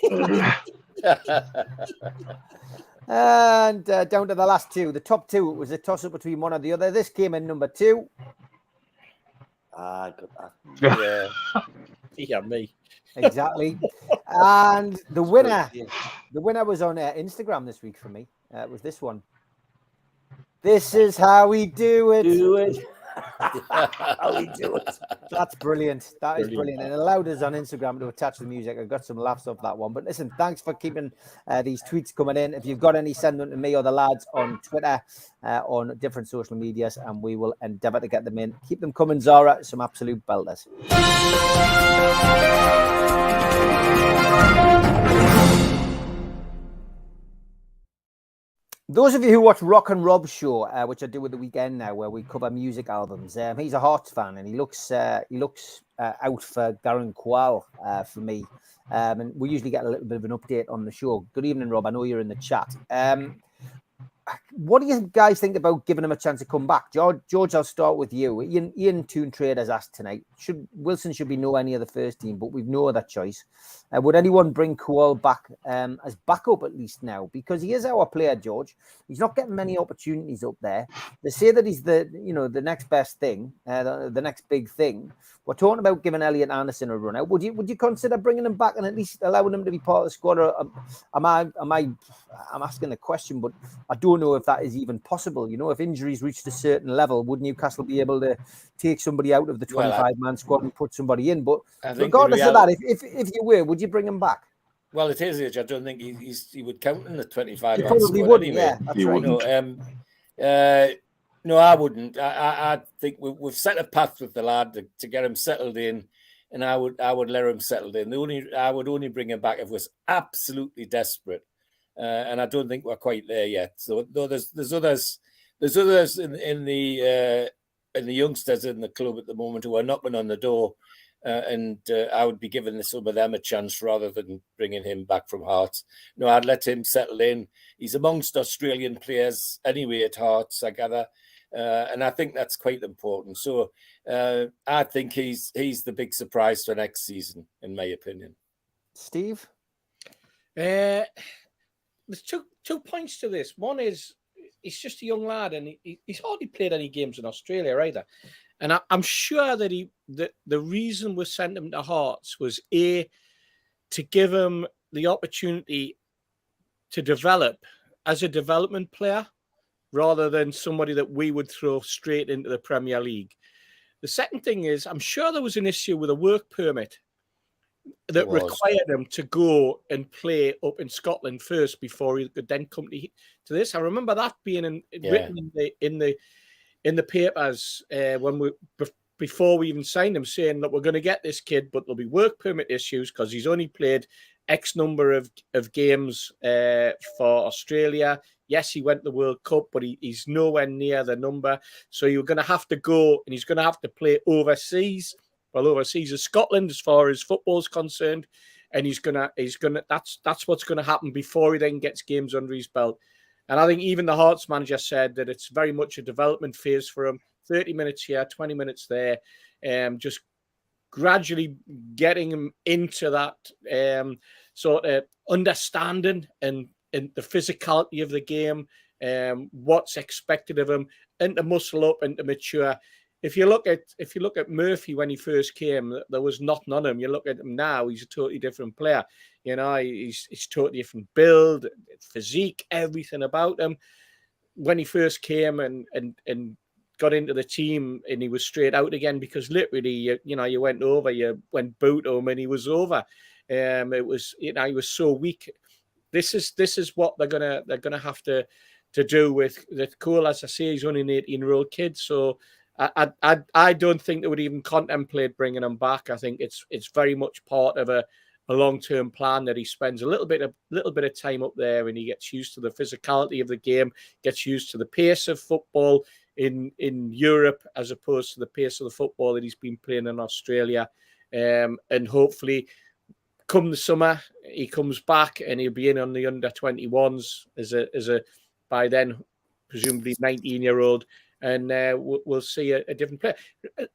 And down to the last two. The top two, it was a toss-up between one or the other. This came in number 2. Got that. Yeah, me. Exactly. And the winner was on Instagram this week for me. It was this one. This is how we do it. How we do it. That's brilliant. That is brilliant. And it allowed us on Instagram to attach the music. I got some laughs off that one. But listen, thanks for keeping these tweets coming in. If you've got any, send them to me or the lads on Twitter, on different social medias, and we will endeavour to get them in. Keep them coming, Zara. Some absolute belters. Those of you who watch Rock and Rob's show, which I do at the weekend now, where we cover music albums, he's a Hearts fan, and he looks out for Darren Qual for me. And we usually get a little bit of an update on the show. Good evening, Rob. I know you're in the chat. What do you guys think about giving him a chance to come back? George, I'll start with you. Ian Toon Trade has asked tonight, Wilson should be nowhere near the first team, but we've no other choice. Would anyone bring Kual back as backup at least now? Because he is our player, George. He's not getting many opportunities up there. They say that he's the next best thing, the next big thing. We're talking about giving Elliot Anderson a run out. Would you consider bringing him back and at least allowing him to be part of the squad? Or I'm asking a question, but I don't know if that is even possible. You know, if injuries reached a certain level, would Newcastle be able to take somebody out of the 25-man squad and put somebody in? But regardless of that, if you were, would you bring him back? Well, it is age. I don't think he would count in the 25. He probably wouldn't. Anyway. Yeah, that's right. No, I wouldn't. I think we've set a path with the lad to get him settled in, and I would let him settle in. I would only bring him back if we're absolutely desperate, and I don't think we're quite there yet. So though there's others in the youngsters in the club at the moment who are knocking on the door. And I would be giving some of them a chance rather than bringing him back from Hearts. No, I'd let him settle in. He's amongst Australian players anyway at Hearts, I gather. And I think that's quite important. So I think he's the big surprise for next season, in my opinion. Steve? There's two points to this. One is he's just a young lad and he's hardly played any games in Australia either. And I'm sure that the reason we sent him to Hearts was to give him the opportunity to develop as a development player rather than somebody that we would throw straight into the Premier League. The second thing is, I'm sure there was an issue with a work permit that required him to go and play up in Scotland first before he could then come to this. I remember that being written in the papers before we even signed him, saying that we're going to get this kid, but there'll be work permit issues because he's only played X number of games for Australia. Yes, he went to the World Cup, but he's nowhere near the number. So you're going to have to go and he's going to have to play overseas. Well, overseas is Scotland as far as football's concerned. And that's what's going to happen before he then gets games under his belt. And I think even the Hearts manager said that it's very much a development phase for him. 30 minutes here, 20 minutes there. Just gradually getting him into that sort of understanding and the physicality of the game, what's expected of him, and to muscle up and to mature. If you look at Murphy when he first came, there was nothing on him. You look at him now; he's a totally different player. You know, he's totally different build, physique, everything about him. When he first came and got into the team, and he was straight out again because literally, you went over, you went boot him, and he was over. It was, he was so weak. this is what they're gonna have to do with Cole. As I say, he's only an 18-year-old kid, so I don't think they would even contemplate bringing him back. I think it's very much part of a long-term plan that he spends a little bit of time up there and he gets used to the physicality of the game, gets used to the pace of football in Europe as opposed to the pace of the football that he's been playing in Australia. And hopefully come the summer he comes back and he'll be in on the under-21s as a by then presumably 19-year-old, and we'll see a different player.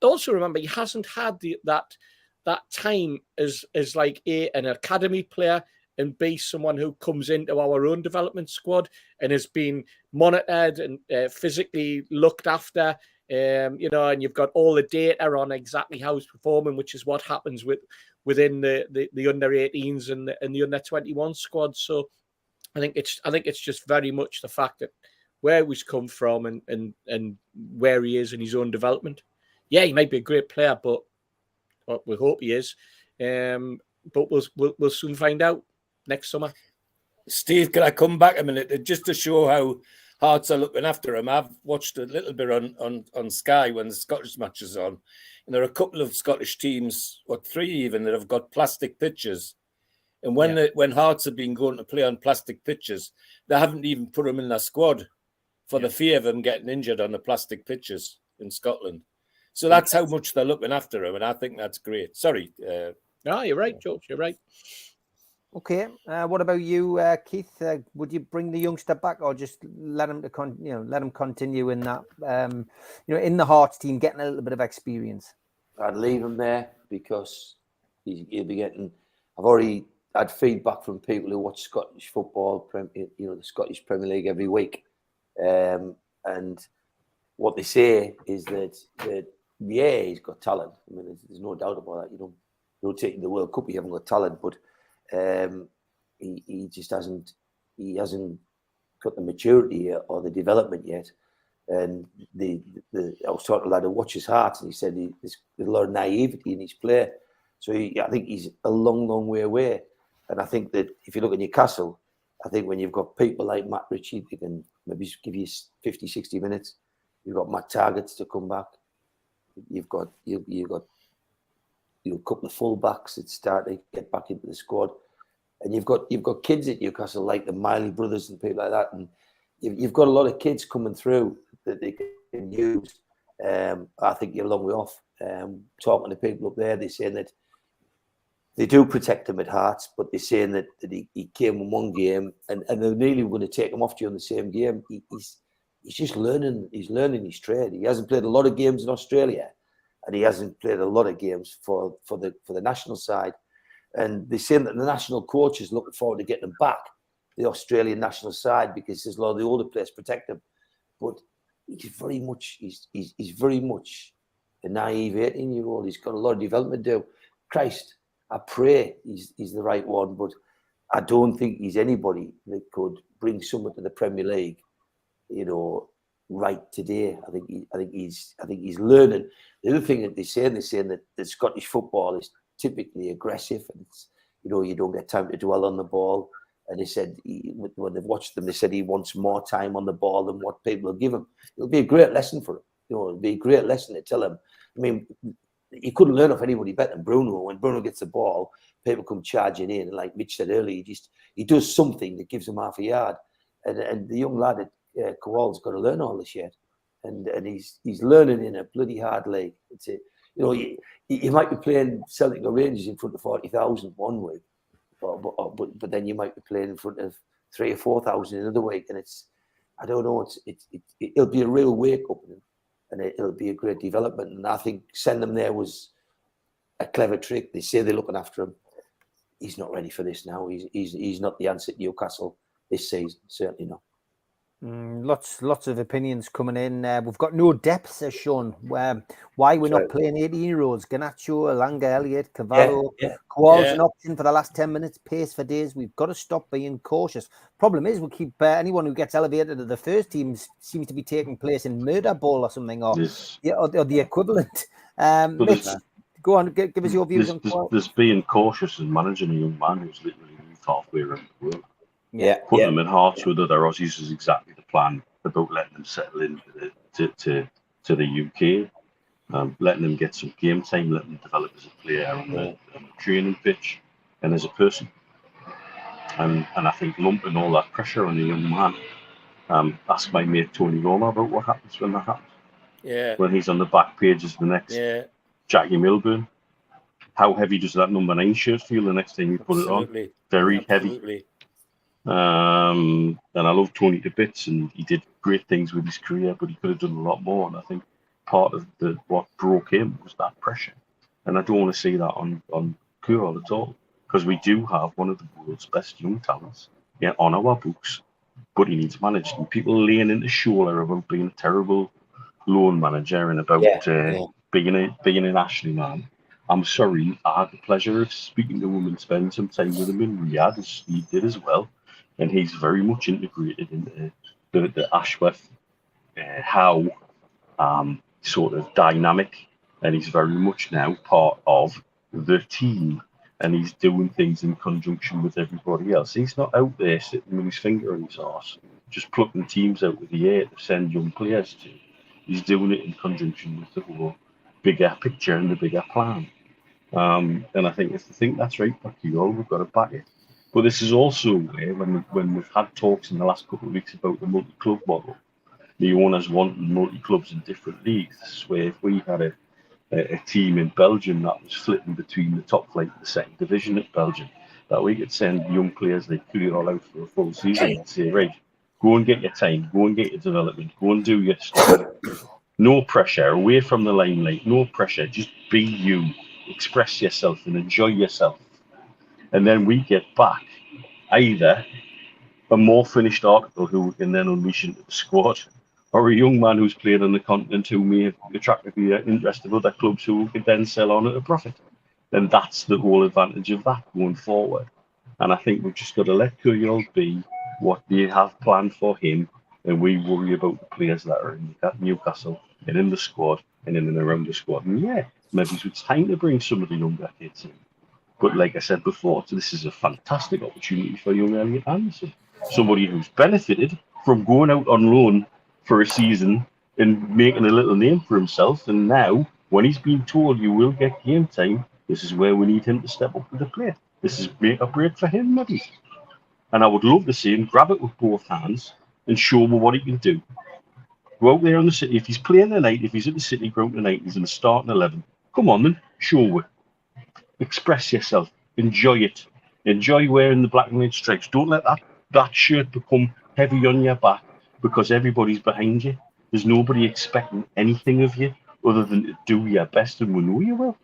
Also remember, he hasn't had that time as like an academy player and be someone who comes into our own development squad and has been monitored and physically looked after, and you've got all the data on exactly how he's performing, which is what happens within the under 18s and the under 21 squad. So I think it's just very much the fact that where he's come from and where he is in his own development. Yeah, he might be a great player, but we hope he is. But we'll soon find out next summer. Steve, can I come back a minute just to show how Hearts are looking after him? I've watched a little bit on Sky when the Scottish match is on, and there are a couple of Scottish teams, or 3 even, that have got plastic pitches. And when Hearts have been going to play on plastic pitches, they haven't even put him in their squad for the fear of him getting injured on the plastic pitches in Scotland. So that's how much they're looking after him, and I think that's great. Sorry. No, you're right, George. You're right. Okay. What about you, Keith? Would you bring the youngster back, or just let him let him continue in that in the Hearts team, getting a little bit of experience? I'd leave him there because he'll be getting. I've already had feedback from people who watch Scottish football, the Scottish Premier League every week, and what they say is that he's got talent. I mean, there's no doubt about that. You don't take the World Cup, you haven't got talent, but he just hasn't. He hasn't got the maturity or the development yet. And I was talking to a lad who watches Hearts, and he said there's a lot of naivety in his play. So I think he's a long, long way away. And I think that if you look at Newcastle, I think when you've got people like Matt Ritchie, they can maybe give you 50, 60 minutes. You've got Matt Targets to come back. You've got a couple of full-backs that start to get back into the squad. And you've got kids at Newcastle like the Miley brothers and people like that. And you've got a lot of kids coming through that they can use. I think you're a long way off. Talking to people up there, they're saying that they do protect him at Hearts, but they're saying that he came in one game and they're nearly going to take him off during the same game. He's just learning. He's learning his trade. He hasn't played a lot of games in Australia, and he hasn't played a lot of games for the national side. And they're saying that the national coach is looking forward to getting him back, the Australian national side, because there's a lot of the older players protect him. But he's very much a naive 18-year-old. He's got a lot of development to do. Christ, I pray he's the right one, but I don't think he's anybody that could bring someone to the Premier League, right today. I think he's learning. The other thing that they're saying that the Scottish football is typically aggressive, and it's, you don't get time to dwell on the ball. And they said when they've watched them, they said he wants more time on the ball than what people will give him. It'll be a great lesson for him. It'll be a great lesson to tell him. I mean, he couldn't learn off anybody better than Bruno. When Bruno gets the ball, people come charging in, and like Mitch said earlier, he does something that gives him half a yard. And the young lad at Kowal's got to learn all this yet, and he's learning in a bloody hard league. You might be playing Celtic or Rangers in front of 40,000 one week, but then you might be playing in front of 3,000 or 4,000 another week, and I don't know. It'll be a real wake up, and it'll be a great development. And I think sending him there was a clever trick. They say they're looking after him. He's not ready for this now. He's not the answer at Newcastle this season. Certainly not. Lots of opinions coming in. We've got no depth, as shown. Why we're not playing 18-year-olds? Garnacho, Alanga, Elliott, Cavallo. Kowal's an option for the last 10 minutes. Pace for days. We've got to stop being cautious. Problem is, we keep anyone who gets elevated to the first team seems to be taking place in murder ball or something, or the equivalent. Mitch, go on, give us your views on there's being cautious and managing a young man who's literally moved halfway around the world. Putting them in Hearts with other Aussies is exactly the plan, about letting them settle in to the UK, letting them get some game time, letting them develop as a player on the training pitch and as a person. And I think lumping all that pressure on a young man. Ask my mate Tony Roma about what happens when that happens. Yeah. When he's on the back page as the next Jackie Milburn. How heavy does that number 9 shirt feel the next time you put it on? Very heavy. And I love Tony to bits, and he did great things with his career, but he could have done a lot more. And I think part of what broke him was that pressure. And I don't want to see that on Keural at all, because we do have one of the world's best young talents on our books, but he needs managed. And people laying into shoulder about being a terrible loan manager and about being an Ashley man. I'm sorry, I had the pleasure of speaking to him and spending some time with him in Riyadh, as he did as well. And he's very much integrated into the Ashworth Howe sort of dynamic. And he's very much now part of the team. And he's doing things in conjunction with everybody else. He's not out there sitting with his finger on his arse, just plucking teams out of the air to send young players to. He's doing it in conjunction with the whole bigger picture and the bigger plan. And I think if they think that's right, we've got to back it. But this is also where, when we've had talks in the last couple of weeks about the multi-club model, the owners wanting multi-clubs in different leagues. This is where if we had a team in Belgium that was flitting between the top flight and the second division at Belgium, that we could send young players like Keural out for a full season and say, right, go and get your time, go and get your development, go and do your stuff. No pressure, away from the limelight, no pressure, just be you, express yourself and enjoy yourself. And then we get back either a more finished article who we can then unleash into the squad, or a young man who's played on the continent who may attract the interest of other clubs who we could then sell on at a profit. And that's the whole advantage of that going forward. And I think we've just got to let Keural be what they have planned for him, and we worry about the players that are in Newcastle and in the squad and in and around the squad. And maybe it's time to bring some of the younger kids in. But like I said before, this is a fantastic opportunity for young Elliot Anderson, somebody who's benefited from going out on loan for a season and making a little name for himself. And now, when he's been told you will get game time, this is where we need him to step up to the plate. This is make or break for him, maybe. And I would love to see him grab it with both hands and show me what he can do. Go out there on the city. If he's playing tonight, if he's at the City Ground tonight, he's in the starting 11. Come on then, show it. Express yourself. Enjoy it. Enjoy wearing the black and red stripes. Don't let that shirt become heavy on your back because everybody's behind you. There's nobody expecting anything of you other than to do your best, and we know you will.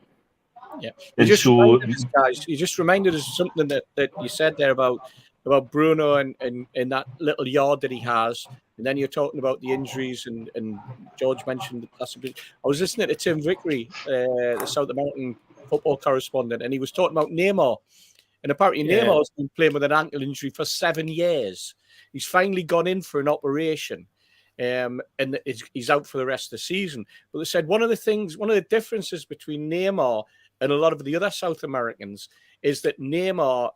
Yeah. You just reminded us of something that you said there about Bruno and that little yard that he has. And then you're talking about the injuries, and George mentioned the possibility. I was listening to Tim Vickery, the South American football correspondent, and he was talking about Neymar. And apparently Neymar has been playing with an ankle injury for 7 years. He's finally gone in for an operation, and he's out for the rest of the season. But they said one of the differences between Neymar and a lot of the other South Americans is that Neymar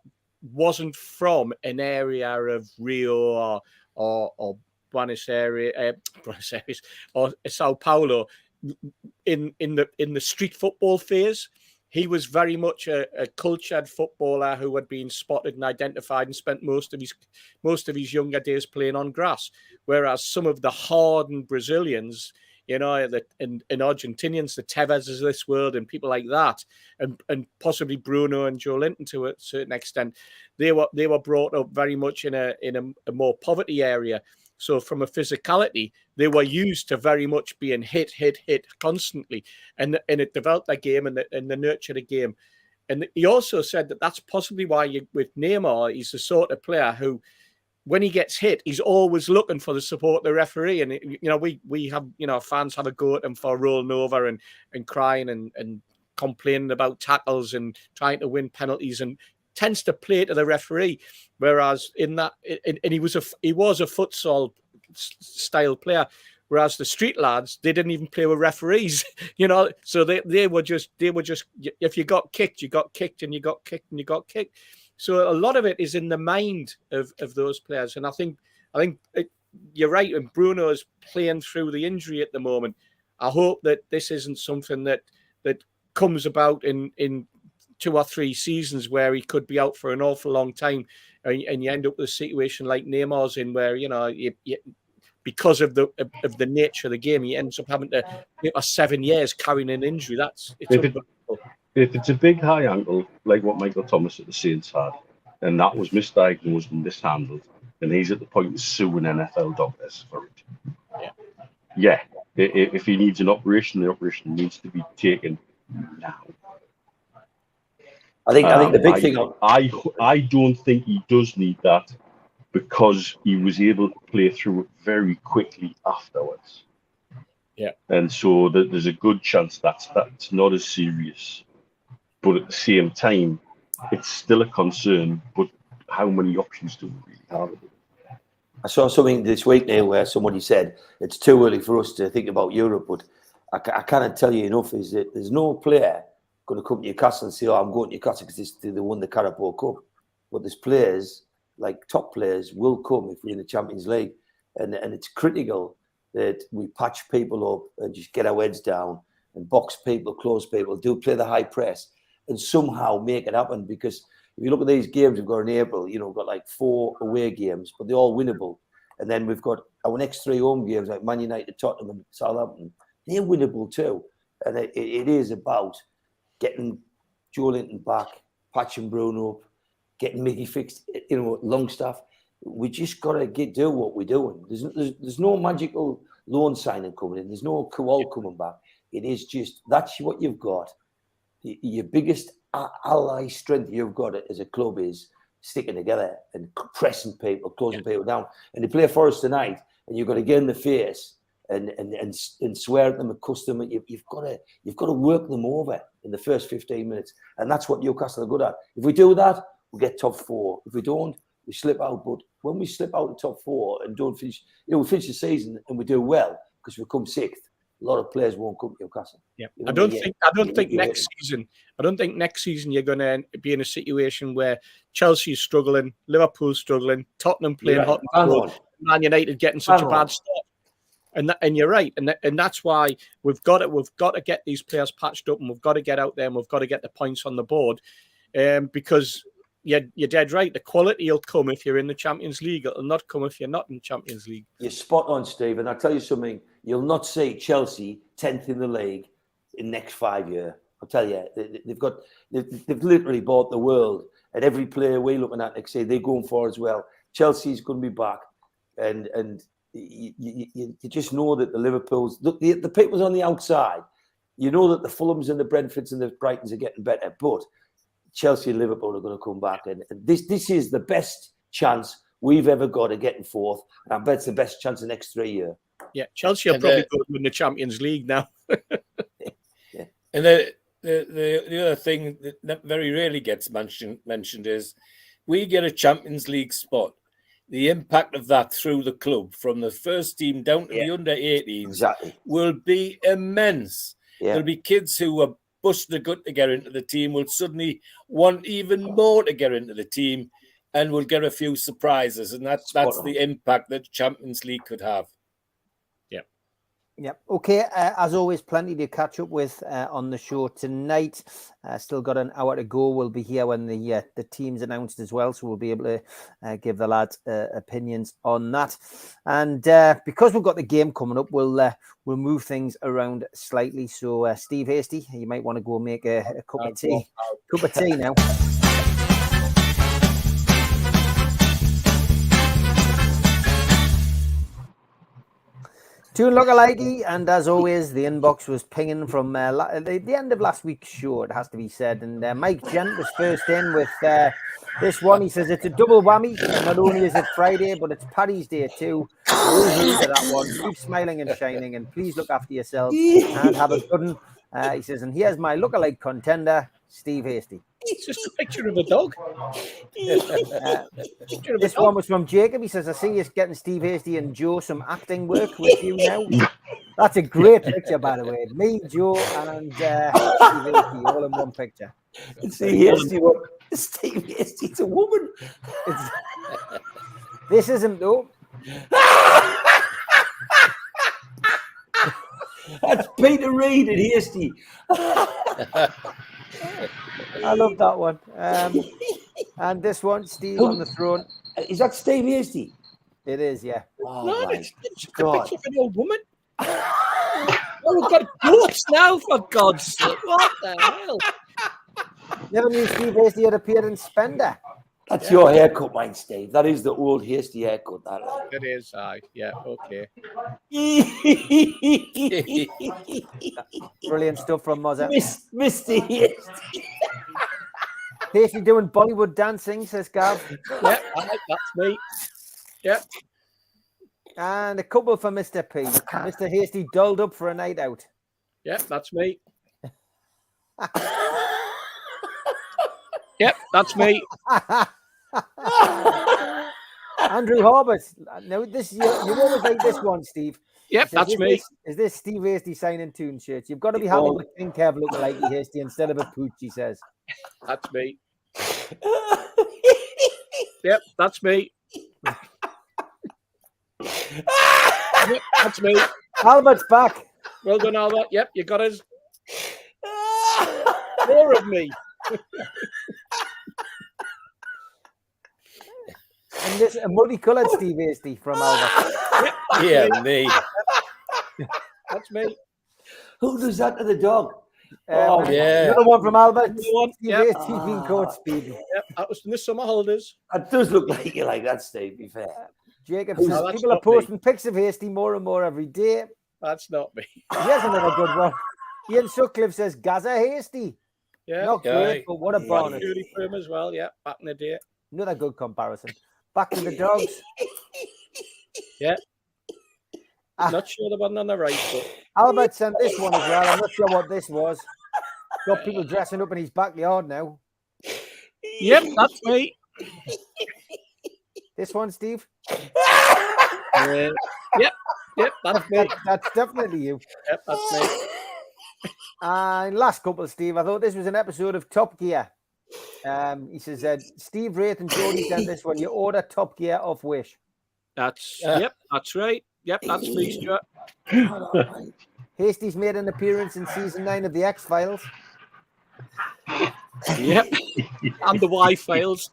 wasn't from an area of Rio or Buenos Aires or Sao Paulo in the street football phase. He was very much a cultured footballer who had been spotted and identified and spent most of his younger days playing on grass. Whereas some of the hardened Brazilians, and Argentinians, the Tevez's of this world and people like that, and possibly Bruno and Joe Linton to a certain extent, they were brought up very much in a more poverty area. So from a physicality, they were used to very much being hit constantly, and it developed their game and the nurtured a game. And he also said that that's possibly why with Neymar, he's the sort of player who, when he gets hit, he's always looking for the support of the referee. And we have fans have a go at him for rolling over and crying and complaining about tackles and trying to win penalties, and tends to play to the referee. Whereas he was a futsal style player. Whereas the street lads, they didn't even play with referees, So they were just if you got kicked, you got kicked, and you got kicked, and you got kicked. So a lot of it is in the mind of those players. And I think you're right. And Bruno is playing through the injury at the moment. I hope that this isn't something that comes about in 2 or 3 seasons where he could be out for an awful long time, and you end up with a situation like Neymar's in, where you because of the nature of the game, he ends up having to 7 years carrying an injury. If it's a big high ankle like what Michael Thomas at the Saints had, and that was misdiagnosed and mishandled, and he's at the point of suing NFL doctors for it. Yeah. If he needs an operation, the operation needs to be taken now. I think the big thing. I don't think he does need that, because he was able to play through it very quickly afterwards. Yeah. And so there's a good chance that's not as serious. But at the same time, it's still a concern. But how many options do we really have? I saw something this week now where somebody said it's too early for us to think about Europe, but I cannot tell you enough is that there's no player going to come to Newcastle and say, "Oh, I'm going to Newcastle because they won the Carabao Cup." But there's players, like top players, will come if we're in the Champions League, and it's critical that we patch people up and just get our heads down and box people, close people, play the high press, and somehow make it happen. Because if you look at these games we've got in April, we've got like 4 away games, but they're all winnable. And then we've got our next 3 home games like Man United, Tottenham, and Southampton. They're winnable too. And it is about getting Joe Linton back, patching Bruno up, getting Mickey fixed, Longstaff. We just got to do what we're doing. There's no magical loan signing coming in. There's no Kowal coming back. It is just, that's what you've got. Your biggest ally strength you've got as a club is sticking together and pressing people, closing people down. And they play for us tonight, and you've got to get in the face and swear at them and cuss them. You've got to work them over in the first 15 minutes, and that's what Newcastle are good at. If we do that, we get top 4. If we don't, we slip out. But when we slip out the top 4 and don't finish, we finish the season and we do well because we come 6th. A lot of players won't come to Newcastle. Yeah, I don't think next season you're going to be in a situation where Chelsea is struggling, Liverpool's struggling, Tottenham playing hot and cold, Man United getting such a bad start. And you're right, and that's why we've got to get these players patched up, and we've got to get out there, and we've got to get the points on the board, because you're dead right. The quality will come if you're in the Champions League. It'll not come if you're not in the Champions League. You're spot on, Steve. And I'll tell you something. You'll not see Chelsea 10th in the league in the next 5 years. I'll tell you, they've literally bought the world. And every player we're looking at next year, they're going for as well. Chelsea's going to be back. And you just know that the Liverpools, the people's on the outside, you know that the Fulhams and the Brentfords and the Brightons are getting better. But Chelsea and Liverpool are going to come back, and this is the best chance we've ever got of getting 4th, and I bet it's the best chance the next 3 years. Yeah, Chelsea are probably going to win the Champions League now. Yeah. And the other thing that very rarely gets mentioned is we get a Champions League spot. The impact of that through the club, from the first team down to the under-18s, will be immense. Yeah. There'll be kids who are busting a gut to get into the team, will suddenly want even more to get into the team, and will get a few surprises. And that's the impact that Champions League could have. Yep. Okay. As always, plenty to catch up with on the show tonight. Still got an hour to go. We'll be here when the team's announced as well, so we'll be able to give the lads opinions on that. And because we've got the game coming up, we'll move things around slightly. So, Steve Hasty, you might want to go make a cup of tea. Cup of tea now. Tune lookalike, and as always, the inbox was pinging from the end of last week's show, it has to be said. And Mike Gent was first in with this one. He says it's a double whammy. Not only is it Friday, but it's Paddy's Day too. To that one. Keep smiling and shining, and please look after yourself and have a good one. He says, and here's my lookalike contender, Steve Hasty. It's just a picture of a dog. This one was from Jacob. He says, I see you getting Steve Hasty and Joe some acting work with you now. That's a great picture, by the way. Me, Joe, and Steve Hasty all in one picture. It's a Hasty one. Steve Hasty's a woman. It's, this isn't though. That's Peter Reid and Hasty. I love that one. And this one, Steve on the throne. Is that Steve Hasty? It is, yeah. Oh, No, my it's a God. picture of an old woman. Oh, we've got goats now, for God's sake. What the hell? Never knew Steve Hasty had appeared in Spender. That's your haircut, mine, Steve. That is the old Hasty haircut. That It is, aye. Yeah, okay. Brilliant stuff from Mozza. Mr. Hasty. Hasty doing Bollywood dancing, says Gav. Yeah, aye, that's me. Yeah. And a couple for Mr. P. Mr. Hasty dolled up for a night out. Yeah, that's me. Yep, that's me. Andrew Harbert. Now, this you always like this one, Steve. Yep, Says, that's me. Is this Steve Hasty signing tune shirts? You've got to be happy with King Kev looking like Hasty instead of a pooch, he says. That's me. Yep, that's me. Yep, that's me. Albert's back. Well done, Albert. Yep, you got us. More of me. And this a multicolored Steve Hasty from Albert. Yeah, me. That's me. Who does that to the dog? Yeah. Another one from Albert. Another one, Steve yep. Hasty being caught speeding. Yep, that was from the summer holidays. That does look like you like that, Steve, to be fair. Jacob Who's- says that's people are not me. posting pics of Hasty more and more every day. That's not me. Here's another good one. Ian Sutcliffe says Gaza Hasty. Yeah. Not yeah. great, but what a Yeah. bonus. Fury for him as well. Yeah, back in the day. Another good comparison. Back to the dogs. Yeah. Ah. Not sure the one on the right, but Albert sent this one as well. I'm not sure what this was. Got people dressing up in his backyard now. yep, that's me. This one, Steve? Yep, that's me. That's definitely you. Yep, that's me. And last couple, Steve. I thought this was an episode of Top Gear. He says, Steve Wraith and Jody sent this one. You order Top Gear off Wish. That's yep, that's right. Yep, that's me, Stuart. Hasty's made an appearance in season 9 of the X-Files. Yep, and the Y files.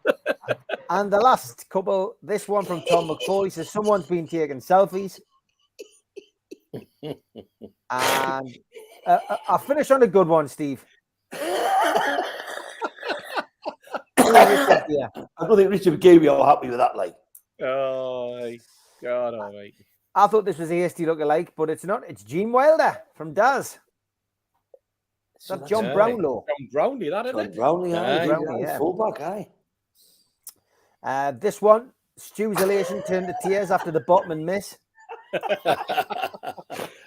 And the last couple, this one from Tom McFall. He says, someone's been taking selfies. And I'll finish on a good one, Steve. Yeah. I don't think Richard gave you all happy with that, like. Oh, God almighty. I thought this was a Hasty lookalike, but it's not. It's Gene Wilder from Daz. So That's John aye. Brownlow. From Brownlee, that isn't John it? Brownlee, aye. Aye. Brownlee, yeah. Fullback, aye. This one, Stu's elation turned to tears after the Botman miss.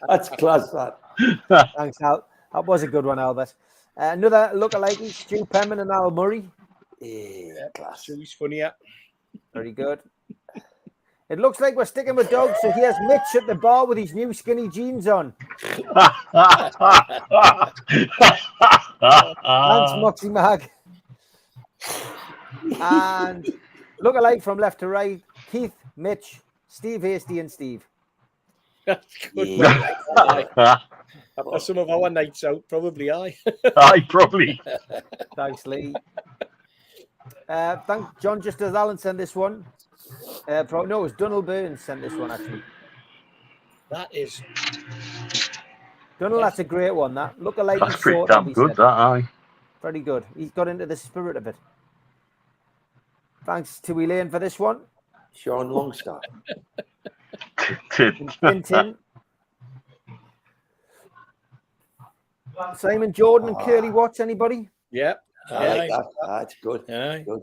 That's class, that. Thanks, Al. That was a good one, Albert. Another lookalike, Stu Penman and Al Murray. Yeah, class. So he's funny, yeah. Very good. It looks like we're sticking with dogs, so here's Mitch at the bar with his new skinny jeans on. Thanks, Moxie Mag. And lookalike from left to right, Keith, Mitch, Steve Hasty, and Steve. That's good. Yeah. Aye. After some of our nights out, probably aye. I probably. Thanks, Lee. Thank John, just as Alan sent this one. No, it was Donald Burns sent this one, actually. That is Donald, that's a great one, that. Lookalike That's and pretty sort of, damn he good, said. that, aye. Very good. He's got into the spirit of it. Thanks to Elaine for this one. Sean Longstaff. Tintin. Simon Jordan and Curly Watts, anybody? yeah. I like Aye. that. That's good. Aye. Good.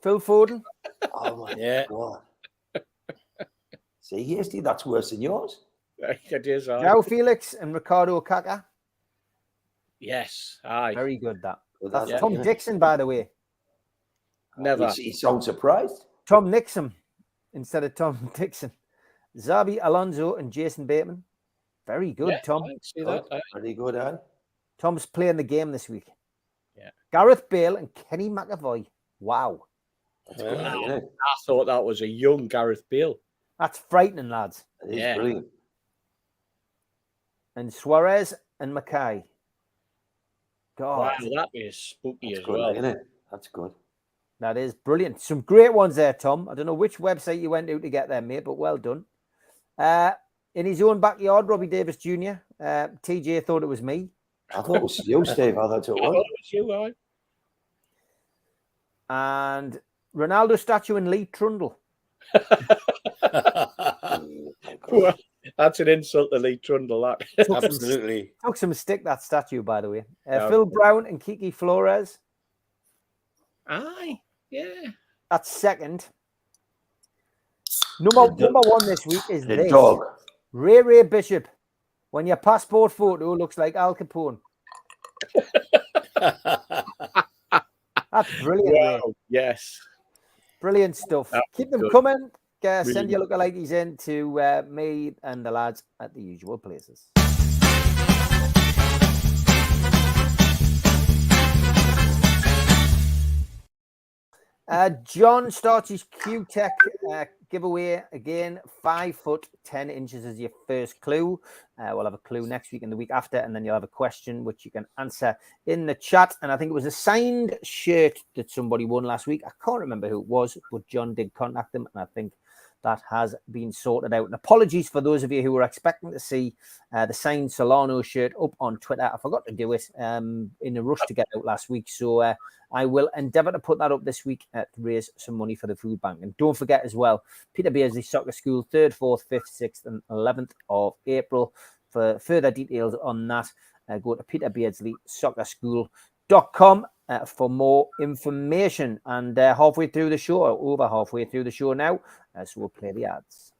Phil Foden. Oh, my Yeah. God. See, Hasty, that's worse than yours. It is aye. João Felix and Ricardo Kaka. Yes, aye. Very good, that. Well, That's that's Tom yeah. Dixon, by the way. Never. He sounds surprised. Tom Nixon instead of Tom Dixon. Zabi Alonso and Jason Bateman. Very good, Yeah, Tom. I see that. Aye. Very good, aye. Tom's playing the game this week. Yeah. Gareth Bale and Kenny McAvoy. Wow. That's good, isn't it? I thought that was a young Gareth Bale. That's frightening, lads. It is Yeah. brilliant. And Suarez and Mackay. God, Wow, that is spooky That's as good, well. isn't it? That's good. that is brilliant. Some great ones there, Tom. I don't know which website you went to get there, mate, but well done. In his own backyard, Robbie Davis Jr. TJ thought it was me. I thought it was you, Steve. I thought it I thought was. it was you, right? And Ronaldo statue and Lee Trundle. Well, that's an insult to Lee Trundle, that. Absolutely. Took some stick, that statue, by the way. Yeah. Phil Brown and Kiki Flores. Aye, yeah. That's second. Number one this week is The this. dog. Ray Bishop. When your passport photo looks like Al Capone. That's brilliant, Ray. Wow, yes. Brilliant stuff. That's Keep them good. coming. Send Really your lookalikes in to me and the lads at the usual places. John starts his Q-Tech giveaway again. 5 foot 10 inches is your first clue. We'll have a clue next week and the week after, and then you'll have a question which you can answer in the chat. And I think it was a signed shirt that somebody won last week. I can't remember who it was, but John did contact them, and I think that has been sorted out. And apologies for those of you who were expecting to see the signed Solano shirt up on Twitter. I forgot to do it in a rush to get out last week. So I will endeavour to put that up this week to raise some money for the food bank. And don't forget as well, Peter Beardsley Soccer School, 3rd, 4th, 5th, 6th and 11th of April. For further details on that, go to peterbeardsleysoccerschool.com for more information. And halfway through the show, or over halfway through the show now, so we'll play the ads.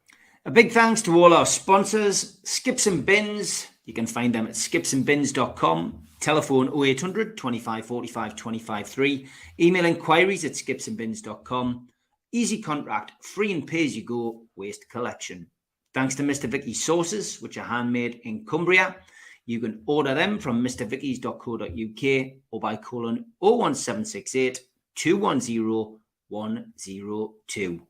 A big thanks to all our sponsors, Skips and Bins. You can find them at skipsandbins.com. Telephone 0800 25 45 25 3. Email inquiries at skipsandbins.com. Easy contract, free and pay as you go, waste collection. Thanks to Mr. Vicky's sauces, which are handmade in Cumbria. You can order them from mrvickies.co.uk or by calling 01768 210 102.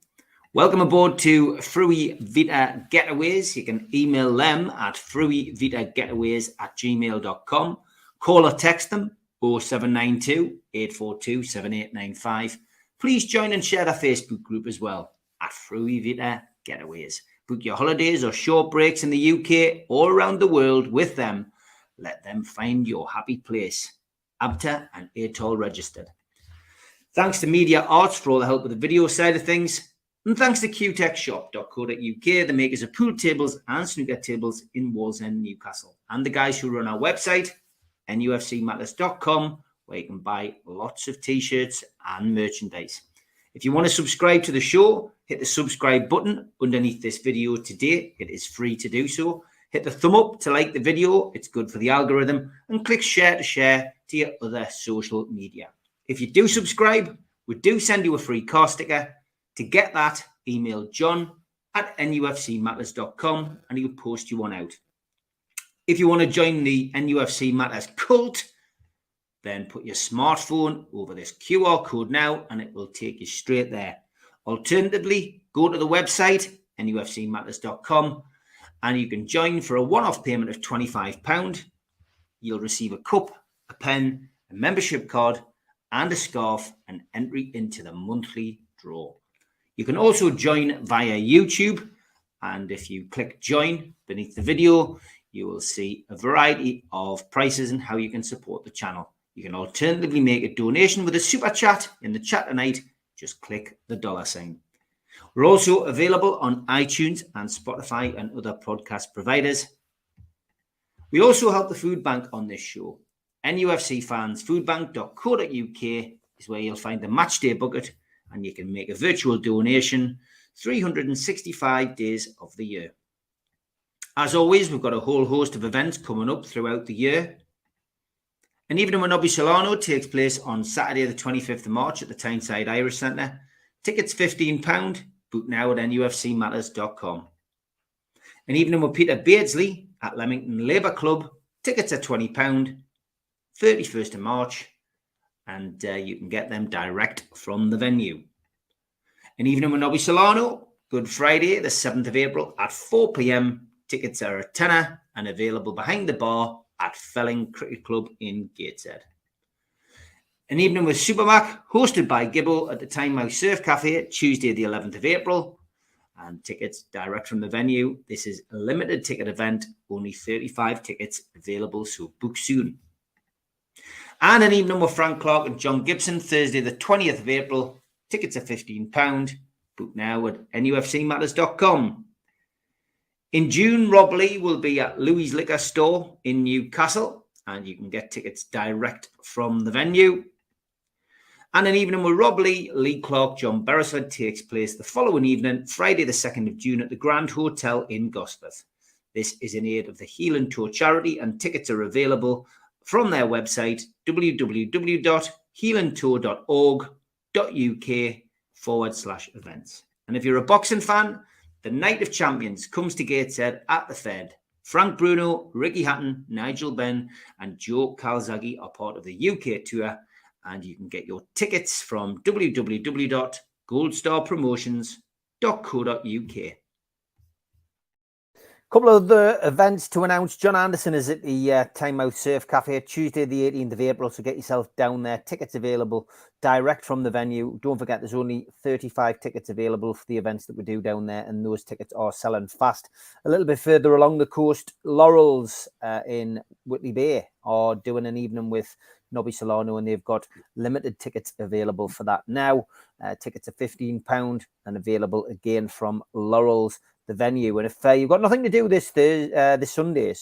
Welcome aboard to Fruy Vita Getaways. You can email them at fruivitagetaways@gmail.com. Call or text them 0792 842 7895. Please join and share their Facebook group as well at Fruy Vita Getaways. Book your holidays or short breaks in the UK or around the world with them. Let them find your happy place. ABTA and ATOL registered. Thanks to Media Arts for all the help with the video side of things. And thanks to qtechshop.co.uk, the makers of pool tables and snooker tables in Wallsend, Newcastle. And the guys who run our website, NUFCmatters.com, where you can buy lots of t-shirts and merchandise. If you want to subscribe to the show, hit the subscribe button underneath this video today. It is free to do so. Hit the thumb up to like the video. It's good for the algorithm. And click share to share to your other social media. If you do subscribe, we do send you a free car sticker. To get that, email john@nufcmatters.com and he'll post you one out. If you want to join the NUFC Matters cult, then put your smartphone over this QR code now and it will take you straight there. Alternatively, go to the website, nufcmatters.com, and you can join for a one-off payment of £25. You'll receive a cup, a pen, a membership card, and a scarf, and entry into the monthly draw. You can also join via YouTube, and if you click join beneath the video, you will see a variety of prices and how you can support the channel. You can alternatively make a donation with a super chat in the chat tonight. Just click the $sign. We're also available on iTunes and Spotify and other podcast providers. We also help the food bank on this show. NUFCfansfoodbank.co.uk is where you'll find the matchday bucket, and you can make a virtual donation 365 days of the year. As always, we've got a whole host of events coming up throughout the year. An evening with Nobby Solano takes place on Saturday, the 25th of March at the Tyneside Irish Centre. Tickets £15. Book now at nufcmatters.com. An evening with Peter Beardsley at Leamington Labour Club. Tickets are £20. 31st of March, and you can get them direct from the venue. An evening with Nobby Solano, Good Friday, the 7th of April at 4 p.m. Tickets are a tenner and available behind the bar at Felling Cricket Club in Gateshead. An evening with Supermac, hosted by Gibbo at the Tynemouth Surf Cafe, Tuesday the 11th of April. And tickets direct from the venue. This is a limited ticket event, only 35 tickets available, so book soon. And an evening with Frank Clark and John Gibson, Thursday the 20th of April. Tickets are £15. Book now at nufcmatters.com. In June, Rob Lee will be at Louis Liquor Store in Newcastle, and you can get tickets direct from the venue. And an evening with Rob Lee, Lee Clark, John Beresford takes place the following evening, Friday the 2nd of June at the Grand Hotel in Gosforth. This is in aid of the Heel and Toe charity, and tickets are available from their website, www.heelandtoe.org.uk/events. And if you're a boxing fan, the Night of Champions comes to Gateshead at the Fed. Frank Bruno, Ricky Hatton, Nigel Benn and Joe Calzaghe are part of the UK tour, and you can get your tickets from www.goldstarpromotions.co.uk. Couple of the events to announce. John Anderson is at the Tynemouth Surf Cafe Tuesday the 18th of April, so get yourself down there. Tickets available direct from the venue. Don't forget there's only 35 tickets available for the events that we do down there, and those tickets are selling fast. A little bit further along the coast, Laurels in Whitley Bay are doing an evening with Nobby Solano, and they've got limited tickets available for that now. Tickets are £15 and available again from Laurels, the venue. And if you've got nothing to do this Sunday,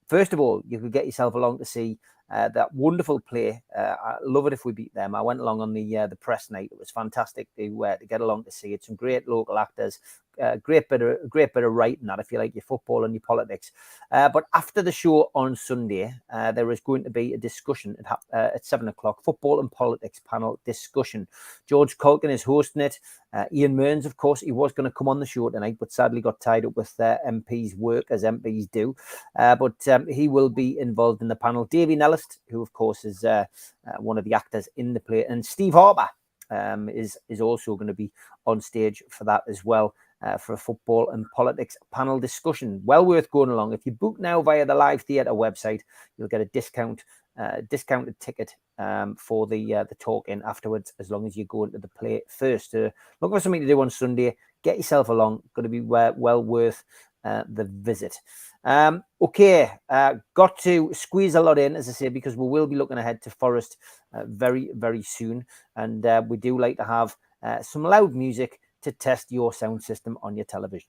first of all, you could get yourself along to see that wonderful play. I love it if we beat them. I went along on the press night. It was fantastic to get along to see it. Some great local actors, great bit of writing that if you like your football and your politics. But after the show on Sunday, there is going to be a discussion at 7 o'clock, football and politics panel discussion. George Culkin is hosting it. Ian Mearns, of course, he was going to come on the show tonight, but sadly got tied up with MP's work, as MPs do. But he will be involved in the panel. Davy Nellist, who of course is one of the actors in the play, and Steve Harper is also going to be on stage for that as well. For a football and politics panel discussion. Well worth going along. If you book now via the Live Theatre website, you'll get a discounted ticket for the talk in afterwards, as long as you go into the play first. Look for something to do on Sunday. Get yourself along. Going to be well worth the visit. Okay, got to squeeze a lot in, as I say, because we will be looking ahead to Forest very, very soon. And we do like to have some loud music to test your sound system on your television.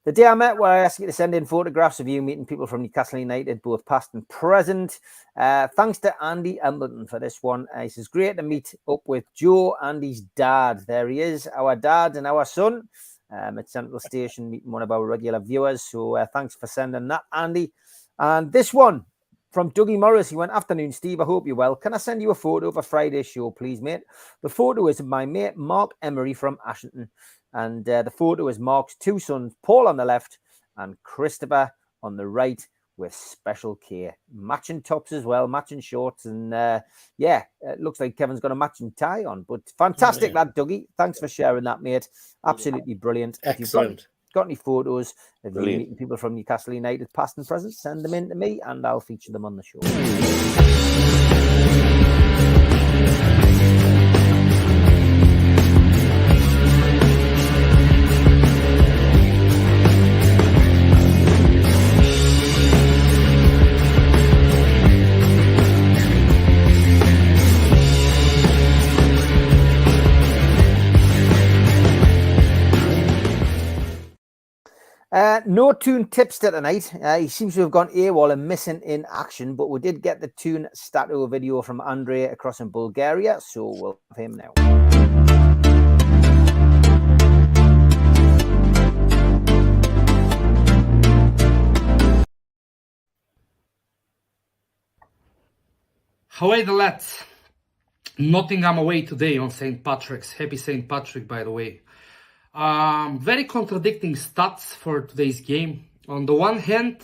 The day I met, where I asked you to send in photographs of you meeting people from Newcastle United, both past and present. Thanks to Andy Embleton for this one. He says, great to meet up with Joe, Andy's dad. There he is, our dad and our son at Central Station, meeting one of our regular viewers. So thanks for sending that, Andy. And this one from Dougie Morris. He went, afternoon, Steve. I hope you're well. Can I send you a photo of a Friday show, please, mate? The photo is of my mate, Mark Emery from Ashington. And the photo is Mark's two sons, Paul on the left and Christopher on the right, with special care. Matching tops as well, matching shorts. And it looks like Kevin's got a matching tie on. But fantastic, that Dougie. Thanks for sharing that, mate. Absolutely brilliant. Excellent. If you've got any photos of you meeting people from Newcastle United, past and present, send them in to me and I'll feature them on the show. No Toon tipster tonight. He seems to have gone AWOL and missing in action, but we did get the Toon Stato video from Andre across in Bulgaria, so we'll have him now. Away the lads. Nottingham away today on St. Patrick's. Happy St. Patrick, by the way. Very contradicting stats for today's game. On the one hand,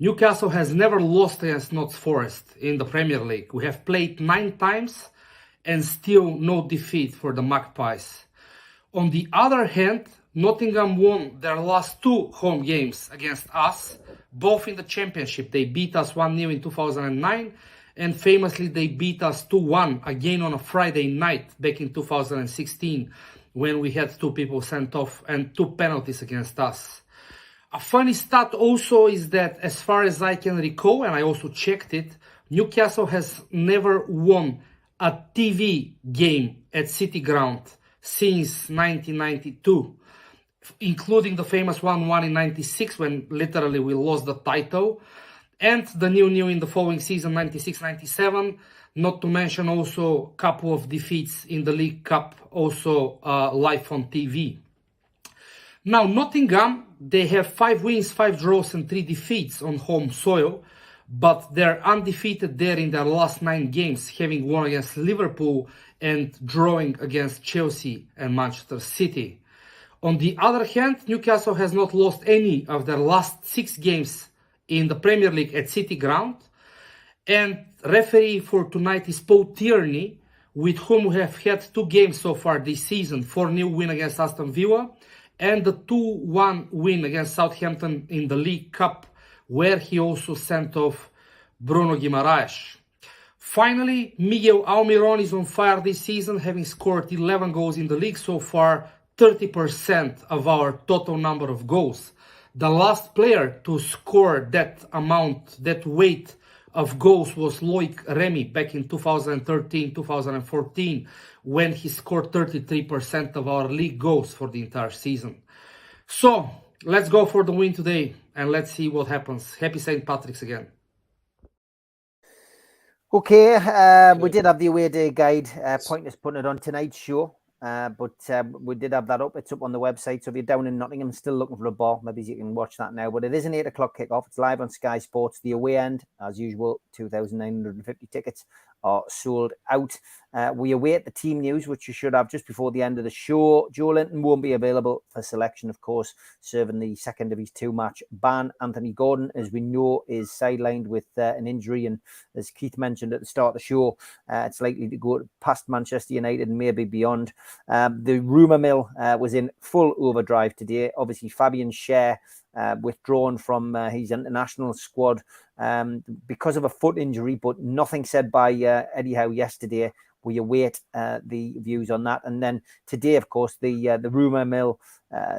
Newcastle has never lost against Notts Forest in the Premier League. We have played 9 times and still no defeat for the Magpies. On the other hand, Nottingham won their last 2 home games against us, both in the Championship. They beat us 1-0 in 2009, and famously they beat us 2-1 again on a Friday night back in 2016, when we had 2 people sent off and 2 penalties against us. A funny stat also is that, as far as I can recall, and I also checked it, Newcastle has never won a TV game at City Ground since 1992, including the famous 1-1 in 96, when literally we lost the title, and the 0-0 in the following season, 96-97, not to mention also a couple of defeats in the League Cup, also live on TV. Now, Nottingham, they have 5 wins, 5 draws and 3 defeats on home soil, but they're undefeated there in their last 9 games, having won against Liverpool and drawing against Chelsea and Manchester City. On the other hand, Newcastle has not lost any of their last 6 games in the Premier League at City Ground, and referee for tonight is Paul Tierney, with whom we have had 2 games so far this season, 4-0 win against Aston Villa and the 2-1 win against Southampton in the League Cup, where he also sent off Bruno Guimaraes. Finally, Miguel Almiron is on fire this season, having scored 11 goals in the league so far, 30% of our total number of goals. The last player to score that amount, that weight of goals, was Loic Remy back in 2013-2014, when he scored 33% of our league goals for the entire season. So, let's go for the win today, and let's see what happens. Happy St. Patrick's again. Okay, we did have the away day guide. Pointless putting it on tonight's show. But we did have that up. It's up on the website. So if you're down in Nottingham still looking for a bar, maybe you can watch that now. But it is an 8 o'clock kickoff. It's live on Sky Sports. The away end, as usual, 2,950 tickets are sold out. We await the team news, which you should have just before the end of the show. Joe Linton won't be available for selection, of course, serving the second of his 2-match ban. Anthony Gordon, as we know, is sidelined with an injury. And as Keith mentioned at the start of the show, it's likely to go past Manchester United and maybe beyond. The rumour mill was in full overdrive today. Obviously, Fabian Schär withdrawn from his international squad because of a foot injury, but nothing said by Eddie Howe yesterday. We await the views on that. And then today, of course, the rumour mill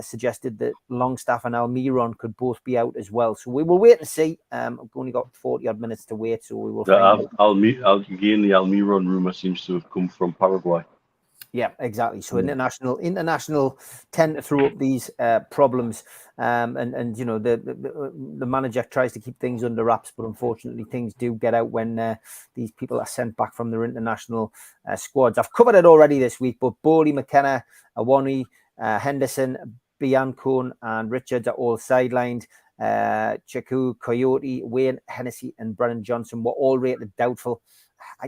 suggested that Longstaff and Almiron could both be out as well. So we will wait and see. We've only got 40-odd minutes to wait, so we will find out. Again, the Almiron rumour seems to have come from Paraguay. Yeah, exactly. So international tend to throw up these problems, and you know the manager tries to keep things under wraps, but unfortunately things do get out when these people are sent back from their international squads. I've covered it already this week, but Bowley, McKenna, Awani, Henderson, Biancone, and Richards are all sidelined. Chiku, Coyote, Wayne, Hennessy, and Brennan Johnson were all rated doubtful. I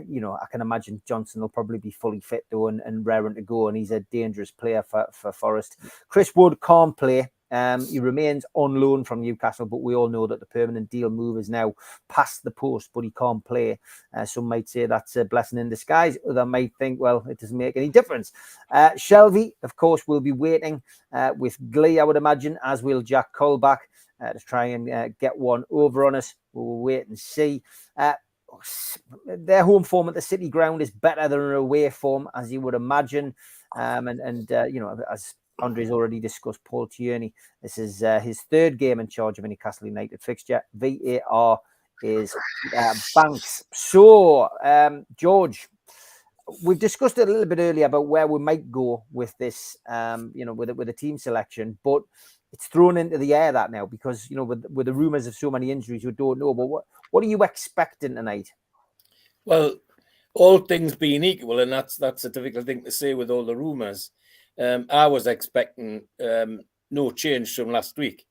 can imagine Johnson will probably be fully fit though and raring to go, and he's a dangerous player for Forest. Chris Wood can't play. He remains on loan from Newcastle, but we all know that the permanent deal move is now past the post, but he can't play. Some might say that's a blessing in disguise. Others might think, well, it doesn't make any difference. Shelby, of course, will be waiting with glee, I would imagine, as will Jack Colback, to try and get one over on us. We'll wait and see. Their home form at the City Ground is better than an away form, as you would imagine. As Andre's already discussed, Paul Tierney, this is his 3rd game in charge of a Newcastle United fixture. VAR is Banks. So, George, we've discussed it a little bit earlier about where we might go with this, with a team selection, but it's thrown into the air that now because, with the rumours of so many injuries, we don't know. But what are you expecting tonight? Well, all things being equal, and that's a difficult thing to say with all the rumours. I was expecting no change from last week,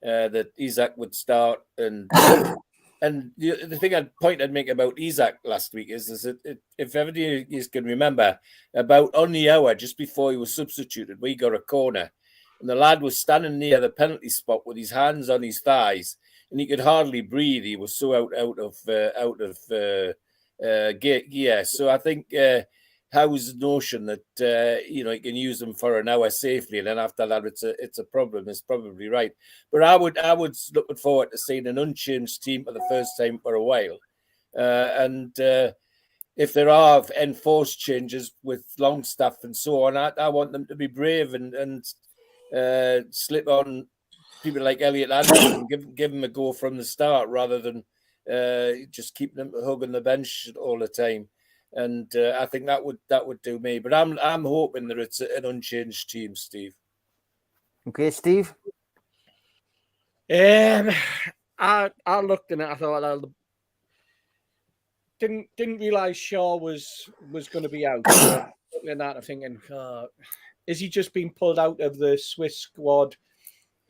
that Isaac would start and And the thing I'd make about Isak last week is that if everybody can remember, about on the hour just before he was substituted, we got a corner, and the lad was standing near the penalty spot with his hands on his thighs, and he could hardly breathe. He was so out of gear. So I think Howe's notion that you can use them for an hour safely, and then after that it's a problem is probably right. But I would looking forward to seeing an unchanged team for the first time for a while, and if there are enforced changes with Longstaff and so on, I want them to be brave and slip on people like Elliot Anderson, give them a go from the start rather than just keep them hugging the bench all the time. And I think that would do me. But I'm hoping that it's an unchanged team, Steve. Okay, Steve. I looked and I thought I didn't realise Shaw was going to be out. Looking at that, I'm thinking, is he just being pulled out of the Swiss squad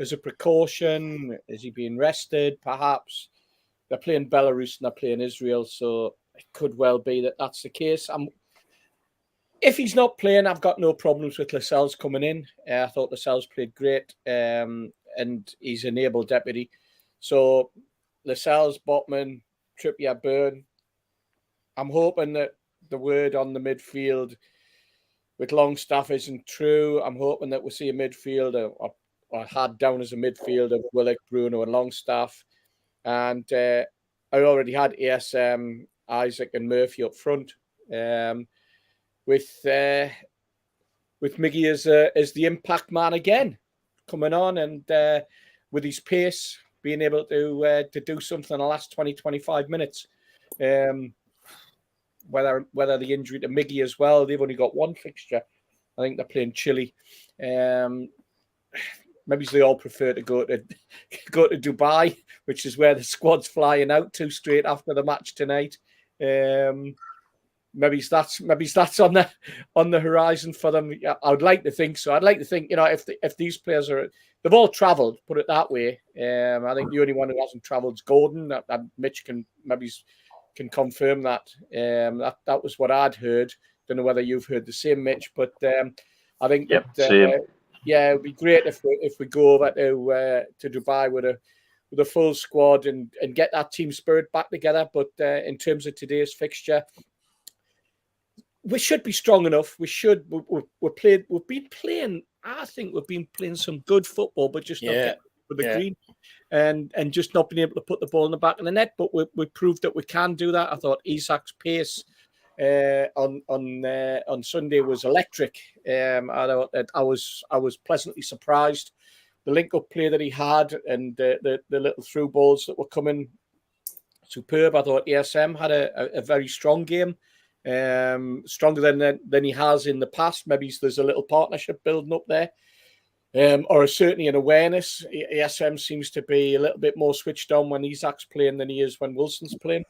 as a precaution? Is he being rested? Perhaps they're playing Belarus and they're playing Israel, so it could well be that that's the case. If he's not playing, I've got no problems with Lascelles coming in. I thought Lascelles played great, and he's an able deputy. So Lascelles, Botman, Trippier, Byrne. I'm hoping that the word on the midfield with Longstaff isn't true. I'm hoping that we'll see a midfield, or had down as a midfield of Willock, Bruno, and Longstaff. And I already had ASM, Isaac, and Murphy up front, with Miggy as the impact man again, coming on and with his pace, being able to do something in the last 20-25 minutes. Whether the injury to Miggy as well, they've only got one fixture. I think they're playing Chile. Maybe they all prefer to go to Dubai, which is where the squad's flying out to straight after the match tonight. Maybe that's on the horizon for them. Yeah, I would like to think so. I'd like to think, if these players they've all travelled, put it that way. I think the only one who hasn't travelled is Gordon. Mitch can confirm that. That was what I'd heard. Don't know whether you've heard the same, Mitch, but I think same. Yeah, it would be great if we go over to Dubai with a full squad and get that team spirit back together. But in terms of today's fixture, we should be strong enough. We've been playing. I think we've been playing some good football, but just not getting with the green, and just not being able to put the ball in the back of the net. But we proved that we can do that. I thought Isak's pace on Sunday was electric. I was pleasantly surprised. The link-up play that he had and the little through balls that were coming, superb. I thought ASM had a very strong game, stronger than he has in the past. Maybe there's a little partnership building up there, or certainly an awareness. ASM seems to be a little bit more switched on when Isak's playing than he is when Wilson's playing.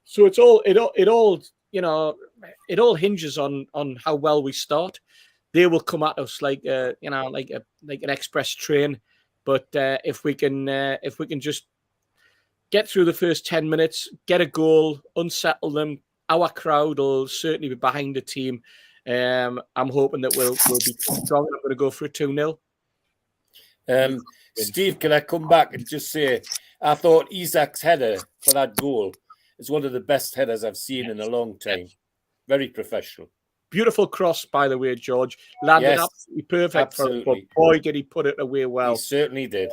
So it all hinges on how well we start. They will come at us like an express train. But if we can just get through the first 10 minutes, get a goal, unsettle them, our crowd will certainly be behind the team. I'm hoping that we'll be strong. I'm going to go for a 2-0. Steve, can I come back and just say, I thought Isak's header for that goal is one of the best headers I've seen in a long time. Very professional. Beautiful cross, by the way, George. Landed absolutely perfect for it, but boy, did he put it away well. He certainly did.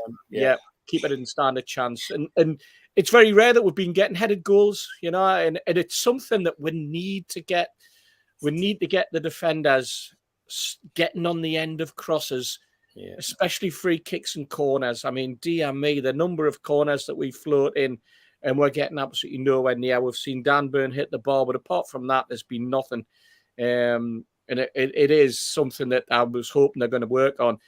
Keeper didn't stand a chance. And it's very rare that we've been getting headed goals, and it's something that we need to get. We need to get the defenders getting on the end of crosses, especially free kicks and corners. I mean, dear me, the number of corners that we float in, and we're getting absolutely nowhere near. We've seen Dan Burn hit the ball, but apart from that, there's been nothing. And it is something that I was hoping they're going to work on.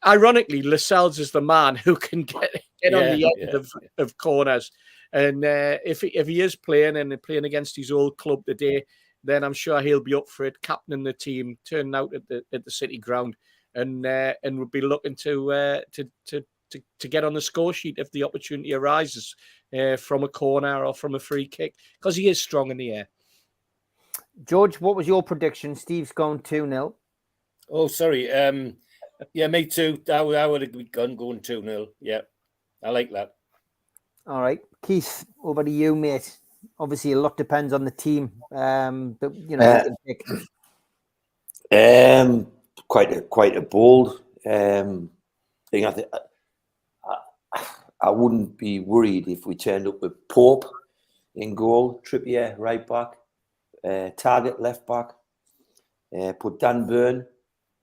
Ironically, Lascelles is the man who can get on the end of corners. And if he is playing and playing against his old club today, then I'm sure he'll be up for it, captaining the team, turning out at the City ground, and would be looking to to get on the score sheet if the opportunity arises from a corner or from a free kick, because he is strong in the air. George, what was your prediction? Steve's going 2-0. Oh, sorry. Yeah, me too. I would have gone going 2-0. Yeah, I like that. All right, Keith, over to you, mate. Obviously, a lot depends on the team, but you can pick. Quite a bold thing. I wouldn't be worried if we turned up with Pope in goal, Trippier right back, Target left back, put Dan Burn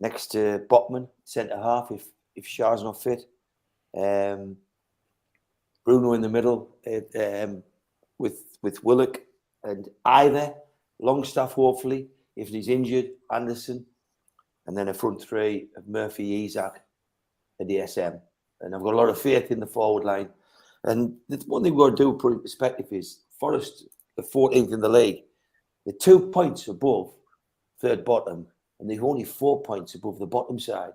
next to Botman centre half if Shah's not fit, Bruno in the middle with Willock, and either Longstaff hopefully if he's injured, Anderson, and then a front three of Murphy, Isaac, and the SM. And I've got a lot of faith in the forward line. And the one thing we've got to do, put in perspective, is Forest, the 14th in the league, they're 2 points above third bottom, and they're only 4 points above the bottom side.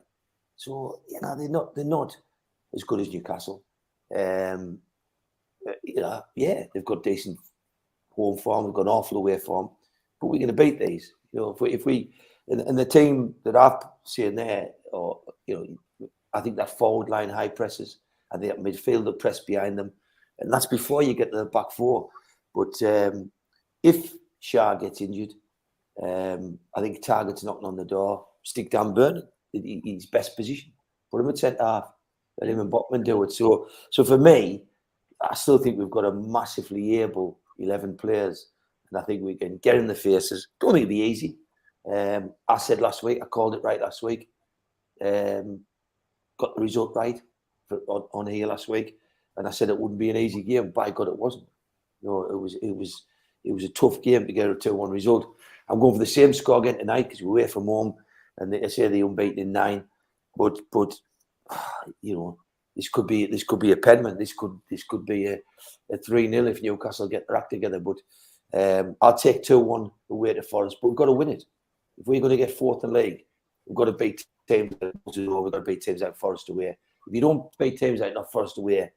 So they're not as good as Newcastle. They've got decent home form, they've got an awful away form, but we're going to beat these. If we and the team that I've seen there, I think that forward line high presses, I think that midfielder press behind them, and that's before you get to the back four. But if Shah gets injured, I think Target's knocking on the door. Stick Dan Burn, he's best position. Put him at centre half. Let him and Botman do it. So for me, I still think we've got a massively able 11 players, and I think we can get in the faces. Don't think it'll be easy. I said last week, I called it right last week. Got the result right on here last week, and I said it wouldn't be an easy game. By God, it wasn't. It was a tough game to get a 2-1 result. I'm going for the same score again tonight because we're away from home, and they say they're unbeaten in 9. But this could be a penman. This could be a 3-0 if Newcastle get their act together. But I'll take 2-1 away to Forest. But we've got to win it. If we're going to get fourth in the league, we've got to beat teams. We've got to beat teams like Forest away. If you don't beat teams like not Forest away,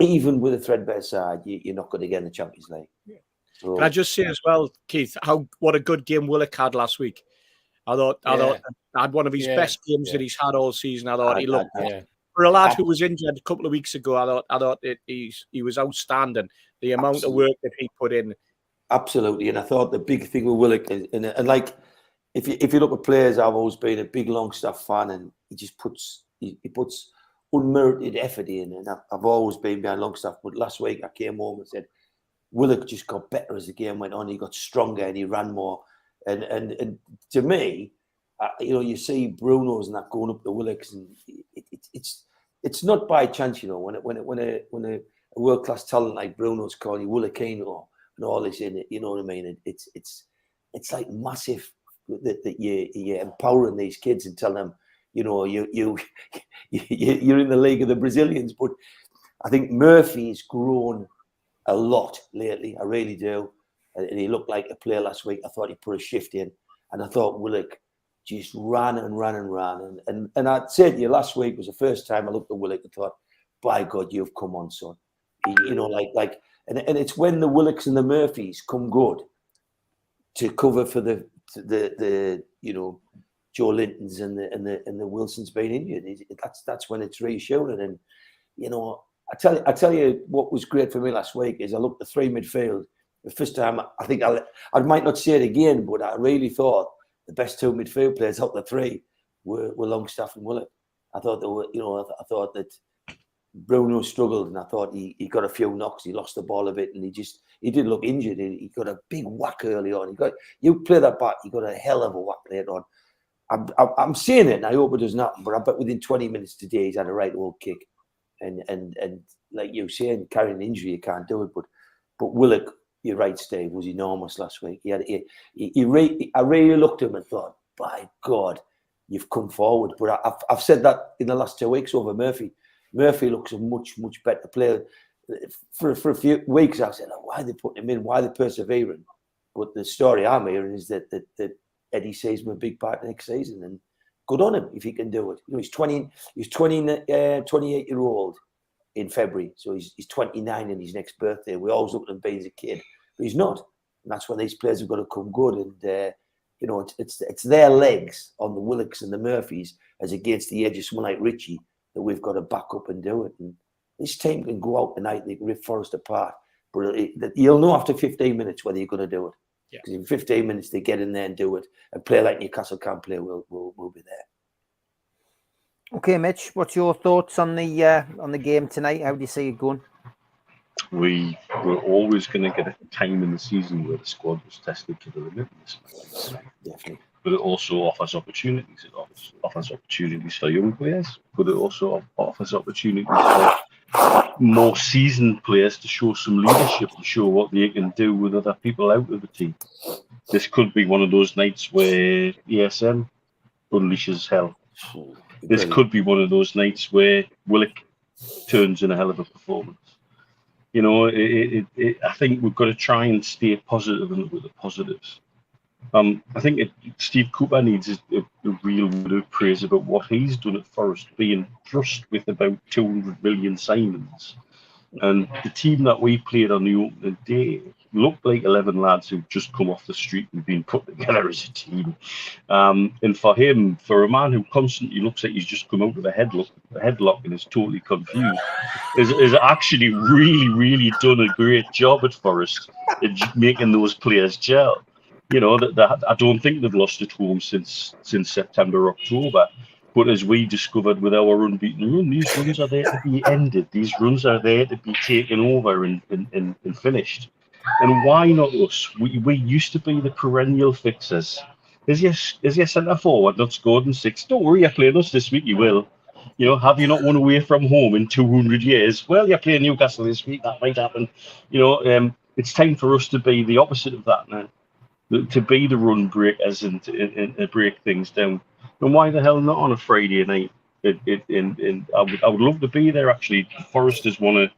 even with a threadbare side, you're not going to get in the Champions League. Yeah. So, can I just say as well, Keith, what a good game Willock had last week. I thought had one of his best games that he's had all season. I thought he looked for a lad who was injured a couple of weeks ago. I thought he was outstanding. The amount of work that he put in. Absolutely, and I thought the big thing with Willock and like if you look at players, I've always been a big Longstaff fan, and he just puts unmerited effort in, and I've always been behind Longstaff. But last week I came home and said Willock just got better as the game went on. He got stronger and he ran more. And to me, you see Bruno's and that going up the Willocks, and it's not by chance. When a world class talent like Bruno's calling you Willockino and all this in it, you know what I mean? It's like massive that you're empowering these kids and telling them, you're in the league of the Brazilians. But I think Murphy's grown a lot lately. I really do. And he looked like a player last week. I thought he put a shift in, and I thought Willock just ran and ran and ran. And I said to you last week was the first time I looked at Willock and thought, by God, you've come on, son. And it's when the Willocks and the Murphys come good to cover for the Joe Lintons and the Wilsons being injured. That's when it's reassuring. And I tell you what was great for me last week is I looked at the three midfield. The first time, I think I might not say it again, but I really thought the best two midfield players out of the three were Longstaff and Willock. I thought they were, I thought that Bruno struggled, and I thought he got a few knocks. He lost the ball a bit, and he did look injured. He got a big whack early on. You play that back, you got a hell of a whack later on. I'm seeing it, and I hope it doesn't happen. But I bet within 20 minutes today, he's had a right old kick, and like you saying, carrying an injury, you can't do it. But Willock, you're right, Steve, was enormous last week. I really looked at him and thought, by God, you've come forward. But I've said that in the last 2 weeks over Murphy. Murphy looks a much, much better player. For a few weeks, I said, why are they putting him in? Why are they persevering? But the story I'm hearing is that Eddie sees him a big part next season. And good on him if he can do it. You know, he's 28-year-old in February, so he's 29 in his next birthday. We always look at him being as a kid, but he's not, and that's when these players have got to come good. And you know, it's their legs on the Willocks and the Murphys as against the edge of someone like Richie that we've got to back up and do it. And this team can go out tonight, they can rip Forest apart, but you'll know after 15 minutes whether you're going to do it. Because in 15 minutes they get in there and do it, and play like Newcastle can play, we'll be there. Okay, Mitch, what's your thoughts on the game tonight? How do you see it going? We were always going to get a time in the season where the squad was tested to the limit. Definitely. But it also offers opportunities. It offers opportunities for young players, but it also offers opportunities for more seasoned players to show some leadership and show what they can do with other people out of the team. This could be one of those nights where ESM unleashes hell. This could be one of those nights where Willock turns in a hell of a performance. You know, I think we've got to try and stay positive and look at the positives. I think Steve Cooper needs a real word of praise about what he's done at Forest, being thrust with about 200 million signings. And the team that we played on the opening day looked like 11 lads who'd just come off the street and been put together as a team. And for him, for a man who constantly looks like he's just come out of a headlock and is totally confused, is actually really done a great job at Forest in making those players gel. You know, that I don't think they've lost at home since September, October. But as we discovered with our unbeaten run, these runs are there to be ended. These runs are there to be taken over and finished. And why not us? We used to be the perennial fixers. Is your centre forward not scored in 6? Don't worry, you're playing us this week, you will. You know, have you not won away from home in 200 years? Well, you're playing Newcastle this week, that might happen. You know, it's time for us to be the opposite of that now. To be the run breakers and break things down. And why the hell not on a Friday night? I would love to be there. Actually, Forest is one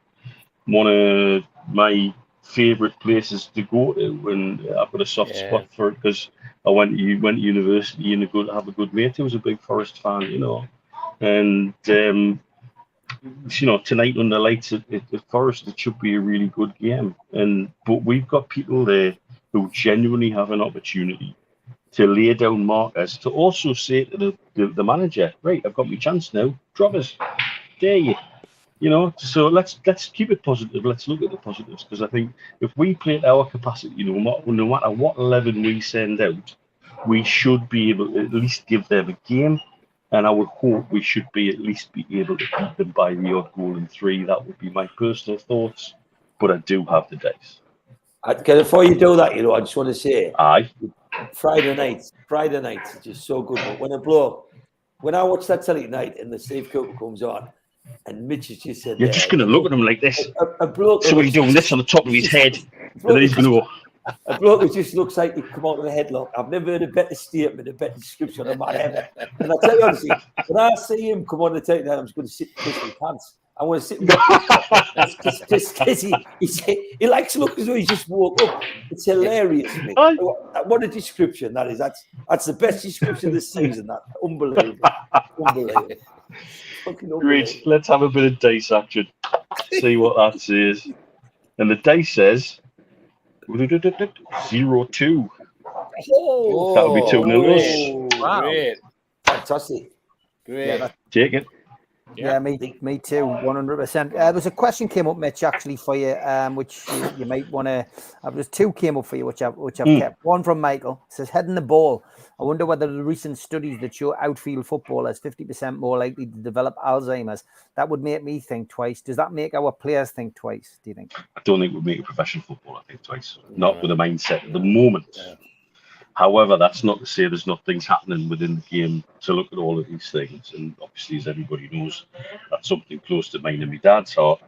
of my favourite places to go to, and I've got a soft spot for it because I went to university and have a good mate who was a big Forest fan, you know. And you know, tonight under lights at Forest, it should be a really good game. But we've got people there who genuinely have an opportunity to lay down markers, to also say to the manager, right, I've got my chance now, drop us, dare you. You know, so let's keep it positive. Let's look at the positives, because I think if we play at our capacity, no matter what 11 we send out, we should be able to at least give them a game, and I would hope we should at least be able to beat them by the odd goal in 3. That would be my personal thoughts, but I do have the dice. Before you do that, you know, I just want to say, Aye. Friday nights are just so good. But when I watch that telly tonight and the Steve Cooper comes on, and Mitch has just said, you're just going to look at him like this. A bloke. So he's doing this on the top of his head, and then he's going to go. A bloke who just looks like he come out of a headlock. I've never heard a better statement, a better description of man ever. And I tell you honestly, when I see him come on the telly tonight, I'm just going to sit and kiss my pants. I want to sit and because he likes to look as though he's just woke up. It's hilarious, mate. What a description that is. That's the best description of the season. That unbelievable. Great. Let's have a bit of dice action. See what that says. And the dice says 0-2. Oh, that would be 2-0. Wow. Great. Fantastic. Great. Yeah, take it. Yeah, me too, 100%. There was a question came up, Mitch, actually for you, which you might want to. There's 2 came up for you, which I've kept. One from Michael. It says, heading the ball. I wonder whether the recent studies that show outfield footballers 50% more likely to develop Alzheimer's, that would make me think twice. Does that make our players think twice, do you think? I don't think it would make a professional footballer think twice. Not with a mindset at the moment. Yeah. However, that's not to say there's not things happening within the game to look at all of these things. And obviously, as everybody knows, that's something close to mine and my dad's heart.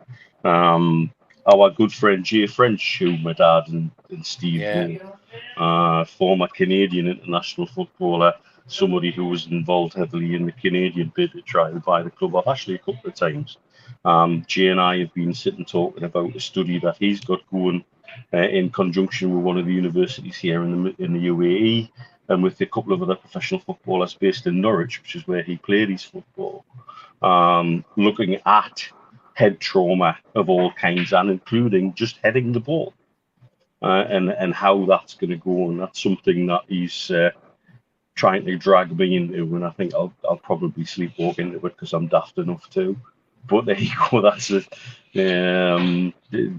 Our good friend Jay French, who my dad and Steve know, former Canadian international footballer, somebody who was involved heavily in the Canadian bid to try and buy the club off Ashley a couple of times. Jay and I have been sitting talking about a study that he's got going in conjunction with one of the universities here in the UAE, and with a couple of other professional footballers based in Norwich, which is where he played his football, looking at head trauma of all kinds, and including just heading the ball, and how that's going to go. And that's something that he's trying to drag me into, and I think I'll probably sleepwalk into it because I'm daft enough to. But there you go. That's it.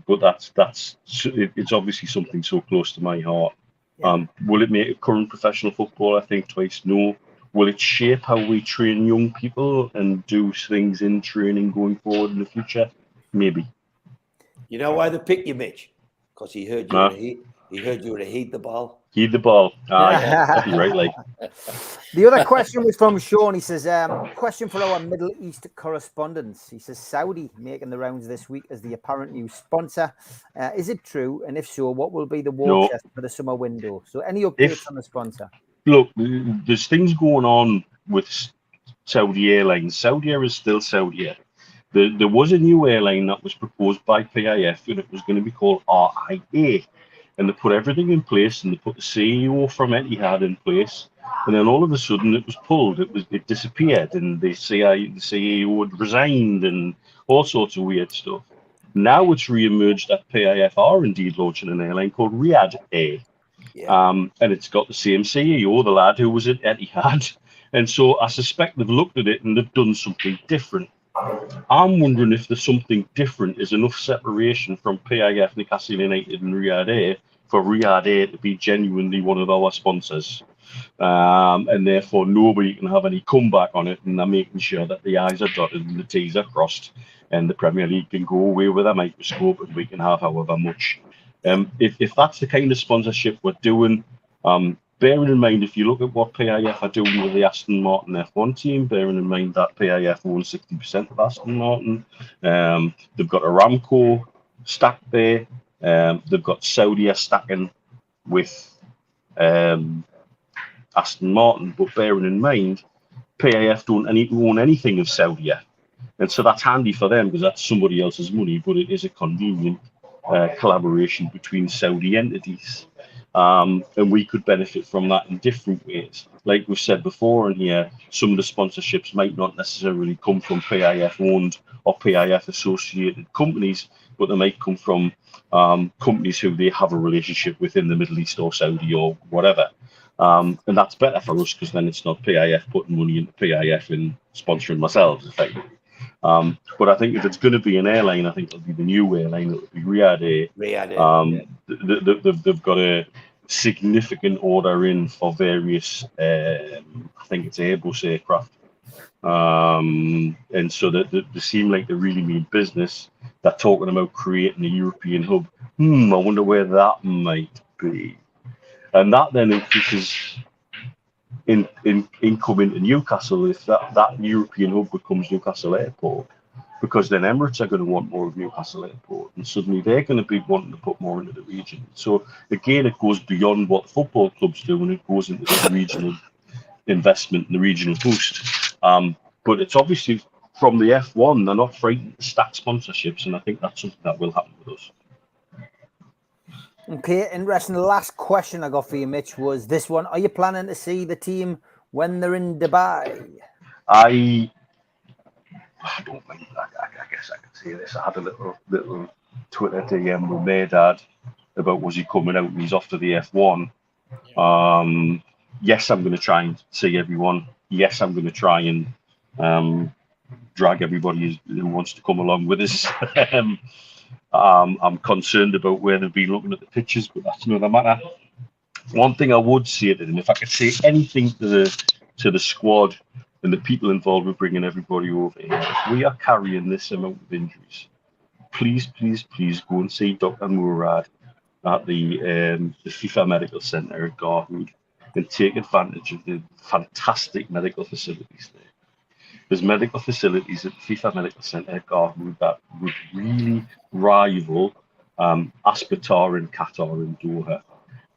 But it's obviously something so close to my heart. Yeah. Will it make a current professional football? I think twice no. Will it shape how we train young people and do things in training going forward in the future? Maybe. You know why they picked you, Mitch? Because he heard you. He heard you were to heed the ball. Heed the ball. Exactly right. Like The other question was from Sean. He says, question for our Middle East correspondents. He says, Saudi making the rounds this week as the apparent new sponsor. Is it true? And if so, what will be the war chest for the summer window? So any updates on the sponsor? Look, there's things going on with Saudi Airlines. Saudi Air is still Saudi Air. There was a new airline that was proposed by PIF, and it was going to be called RIA. And they put everything in place, and they put the CEO from Etihad in place, and then all of a sudden it was pulled. It disappeared, and the CEO had resigned, and all sorts of weird stuff. Now it's re-emerged that PIF are indeed launching an airline called Riyadh Air, and it's got the same CEO, the lad who was at Etihad, and so I suspect they've looked at it and they've done something different. I'm wondering if there's something different, is enough separation from PIF, Newcastle United and Riyadh Air for Riyadh Air to be genuinely one of our sponsors. And therefore nobody can have any comeback on it, and they're making sure that the I's are dotted and the T's are crossed, and the Premier League can go away with a microscope and we can have however much. If that's the kind of sponsorship we're doing, bearing in mind, if you look at what PIF are doing with the Aston Martin F1 team, bearing in mind that PIF owns 60% of Aston Martin, they've got Aramco stacked there, they've got Saudi stacking with Aston Martin, but bearing in mind, PIF don't own anything of Saudi, and so that's handy for them because that's somebody else's money, but it is a convenient collaboration between Saudi entities. And we could benefit from that in different ways. Like we've said before in here, some of the sponsorships might not necessarily come from PIF owned or PIF associated companies, but they might come from companies who they have a relationship with in the Middle East or Saudi or whatever. And that's better for us because then it's not PIF putting money into PIF and sponsoring themselves effectively. But I think if it's going to be an airline, I think it'll be the new airline. It'll be Riyadh Air. They've got a significant order in for various, I think it's Airbus aircraft. And so they seem like they really mean business. They're talking about creating a European hub. I wonder where that might be. And that then increases income into Newcastle if that European hub becomes Newcastle Airport, because then Emirates are going to want more of Newcastle Airport, and suddenly they're going to be wanting to put more into the region. So again, it goes beyond what football clubs do, and it goes into the regional investment and the regional boost. But it's obviously from the F1, they're not frightened to stack sponsorships, and I think that's something that will happen with us. Okay, interesting. The last question I got for you, Mitch, was this one. Are you planning to see the team when they're in Dubai? I don't think, I guess I can say this. I had a little Twitter DM with my dad about was he coming out, and he's off to the F1. Yes, I'm going to try and see everyone. Yes, I'm going to try and drag everybody who wants to come along with us. I'm concerned about where they've been looking at the pictures, but that's another matter. One thing I would say to them, if I could say anything to the squad and the people involved with bringing everybody over here, if we are carrying this amount of injuries, please go and see Dr. Murad at the FIFA Medical Centre at Garhoud and take advantage of the fantastic medical facilities there. There's medical facilities at the FIFA Medical Centre at Garhoud that would really rival Aspetar in Qatar and Doha.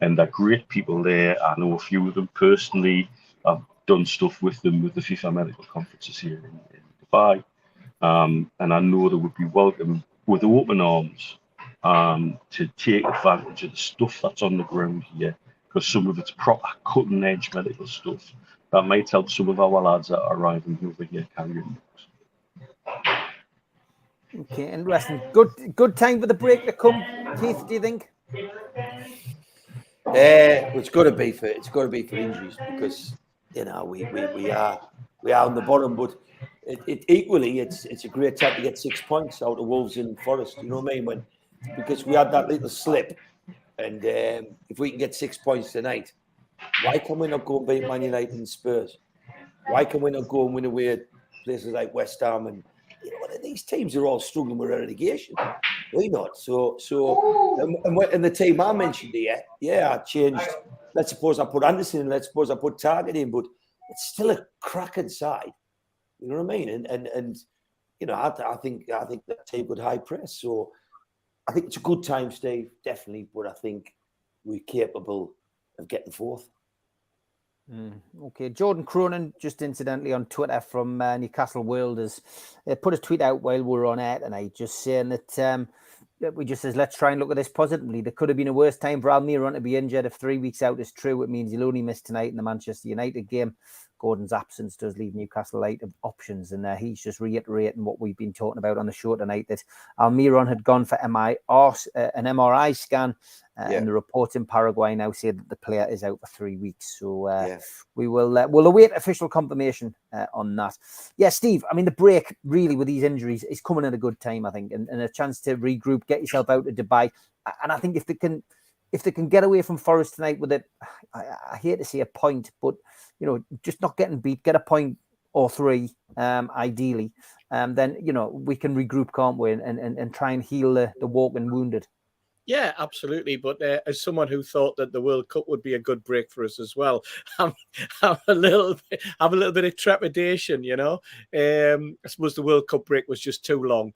And they're great people there. I know a few of them personally. I've done stuff with them with the FIFA medical conferences here in Dubai. And I know they would be welcome with open arms to take advantage of the stuff that's on the ground here because some of it's proper cutting edge medical stuff that might help some of our lads that are arriving over here carrying books. Okay, interesting. Good time for the break to come, Keith. Do you think? It's got to be for injuries, because we are on the bottom, but equally it's a great time to get 6 points out of Wolves and Forest. You know what I mean? Because we had that little slip, and if we can get 6 points tonight, why can we not go and beat Man United and Spurs? Why can we not go and win away at places like West Ham? And these teams are all struggling with relegation. Why not? And the team I mentioned here, I changed. Let's suppose I put Anderson in. Let's suppose I put Target in, but it's still a cracking side. You know what I mean? And I think that team could high press. So I think it's a good time, Steve, definitely. But I think we're capable of getting fourth. Okay, Jordan Cronin, just incidentally on Twitter from Newcastle World, has put a tweet out while we were on air tonight, just saying that we just says, let's try and look at this positively. There could have been a worse time for Almiron to be injured. If 3 weeks out is true, it means he'll only miss tonight in the Manchester United game. Gordon's absence does leave Newcastle light of options, and he's just reiterating what we've been talking about on the show tonight, that Almiron had gone for an MRI scan, and the reports in Paraguay now say that the player is out for 3 weeks. So we will we'll await official confirmation on that. Yeah, Steve, I mean, the break really with these injuries is coming at a good time, I think, and a chance to regroup, get yourself out of Dubai. And I think if they can get away from Forest tonight with it, I hate to say a point, but just not getting beat, get a point or three, ideally, then we can regroup, can't we, and try and heal the walking wounded. Yeah, absolutely. But as someone who thought that the World Cup would be a good break for us as well, have a little bit of trepidation. I suppose the World Cup break was just too long.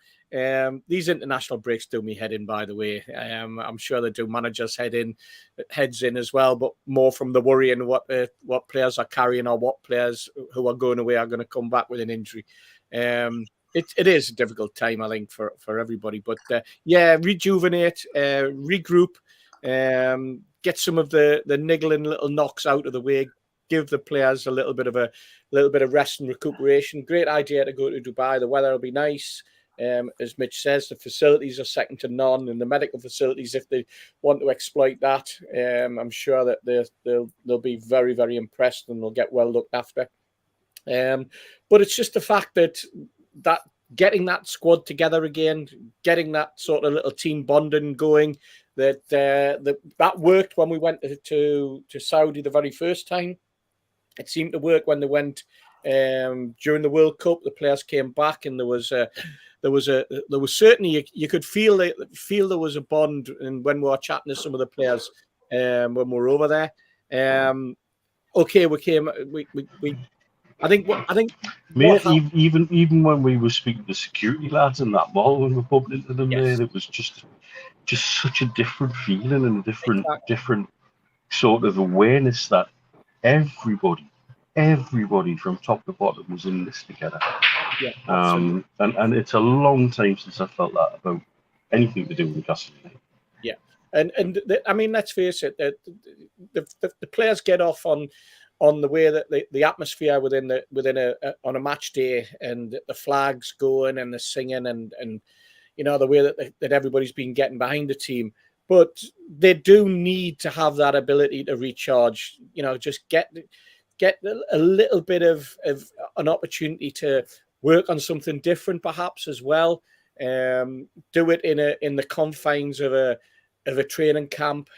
These international breaks do me head in, by the way. I'm sure they do managers' heads in as well, but more from the worrying what players are carrying, or what players who are going away are going to come back with an injury. It is a difficult time, I think, for everybody. But rejuvenate, regroup, get some of the niggling little knocks out of the way. Give the players a little bit of rest and recuperation. Great idea to go to Dubai. The weather will be nice. As Mitch says, the facilities are second to none, and the medical facilities, if they want to exploit that, I'm sure that they'll be very, very impressed, and they'll get well looked after. But it's just the fact that getting that squad together again, getting that sort of little team bonding going, that worked when we went to Saudi the very first time. It seemed to work when they went during the World Cup. The players came back, and there was certainly, you could feel there was a bond. And when we were chatting to some of the players when we were over there, I think. Mate, even when we were speaking to security lads in that mall, when we were bumping into them, there, it was just such a different feeling and a different sort of awareness that everybody from top to bottom was in this together. Yeah, and it's a long time since I felt that about anything to do with Newcastle United. Yeah, and I mean, let's face it, the players get off on the way that the atmosphere on a match day, and the flags going and the singing and the way that everybody's been getting behind the team. But they do need to have that ability to recharge. Just get a little bit of an opportunity to work on something different, perhaps, as well. Do it in the confines of a training camp,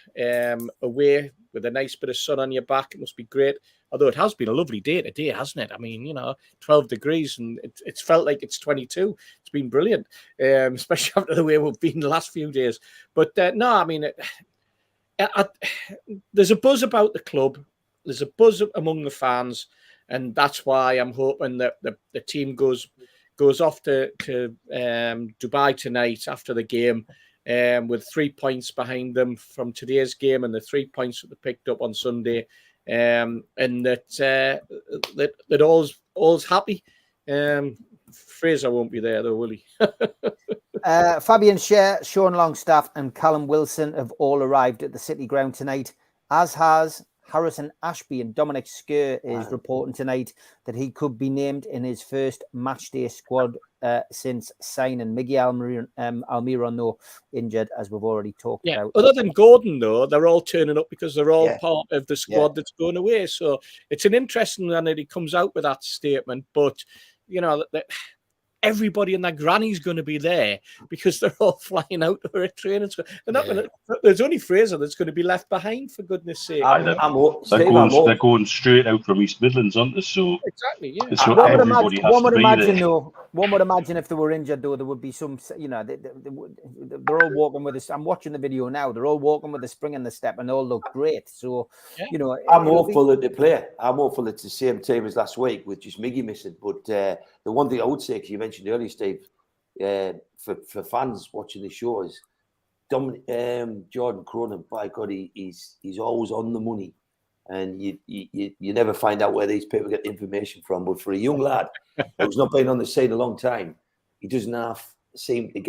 away with a nice bit of sun on your back. It must be great. Although it has been a lovely day today, hasn't it? I mean, 12 degrees, and it's felt like it's 22. It's been brilliant, especially after the way we've been the last few days. But no, I mean, there's a buzz about the club. There's a buzz among the fans, and that's why I'm hoping that the team goes off to Dubai tonight after the game, with 3 points behind them from today's game, and the 3 points that they picked up on Sunday. And that all's happy. Fraser won't be there though, will he? Fabian Scher, Sean Longstaff, and Callum Wilson have all arrived at the City Ground tonight. as has Harrison Ashby, and Dominic Skir is reporting tonight that he could be named in his first matchday squad since signing. Miguel Almiron, though, injured, as we've already talked about. Other than Gordon, though, they're all turning up because they're all part of the squad that's going away. So it's an interesting one that he comes out with that statement. But, you know, everybody and their granny's going to be there because they're all flying out for a training. They're not going to. There's only Fraser that's going to be left behind, for goodness' sake. They're going straight out from East Midlands, aren't they? So exactly, yeah. So everybody has to be there. One would imagine if they were injured, though, there would be some. You know, they're all walking with us. I'm watching the video now. They're all walking with the spring in the step, and they all look great. So, you know, I'm hopeful that they play. I'm hopeful it's the same team as last week with just Miggy missing. But the one thing I would say, because you mentioned earlier, Steve, for fans watching the show is Jordan Cronin. By God, he's always on the money, and you never find out where these people get the information from. But for a young lad who's not been on the scene a long time, he doesn't seem to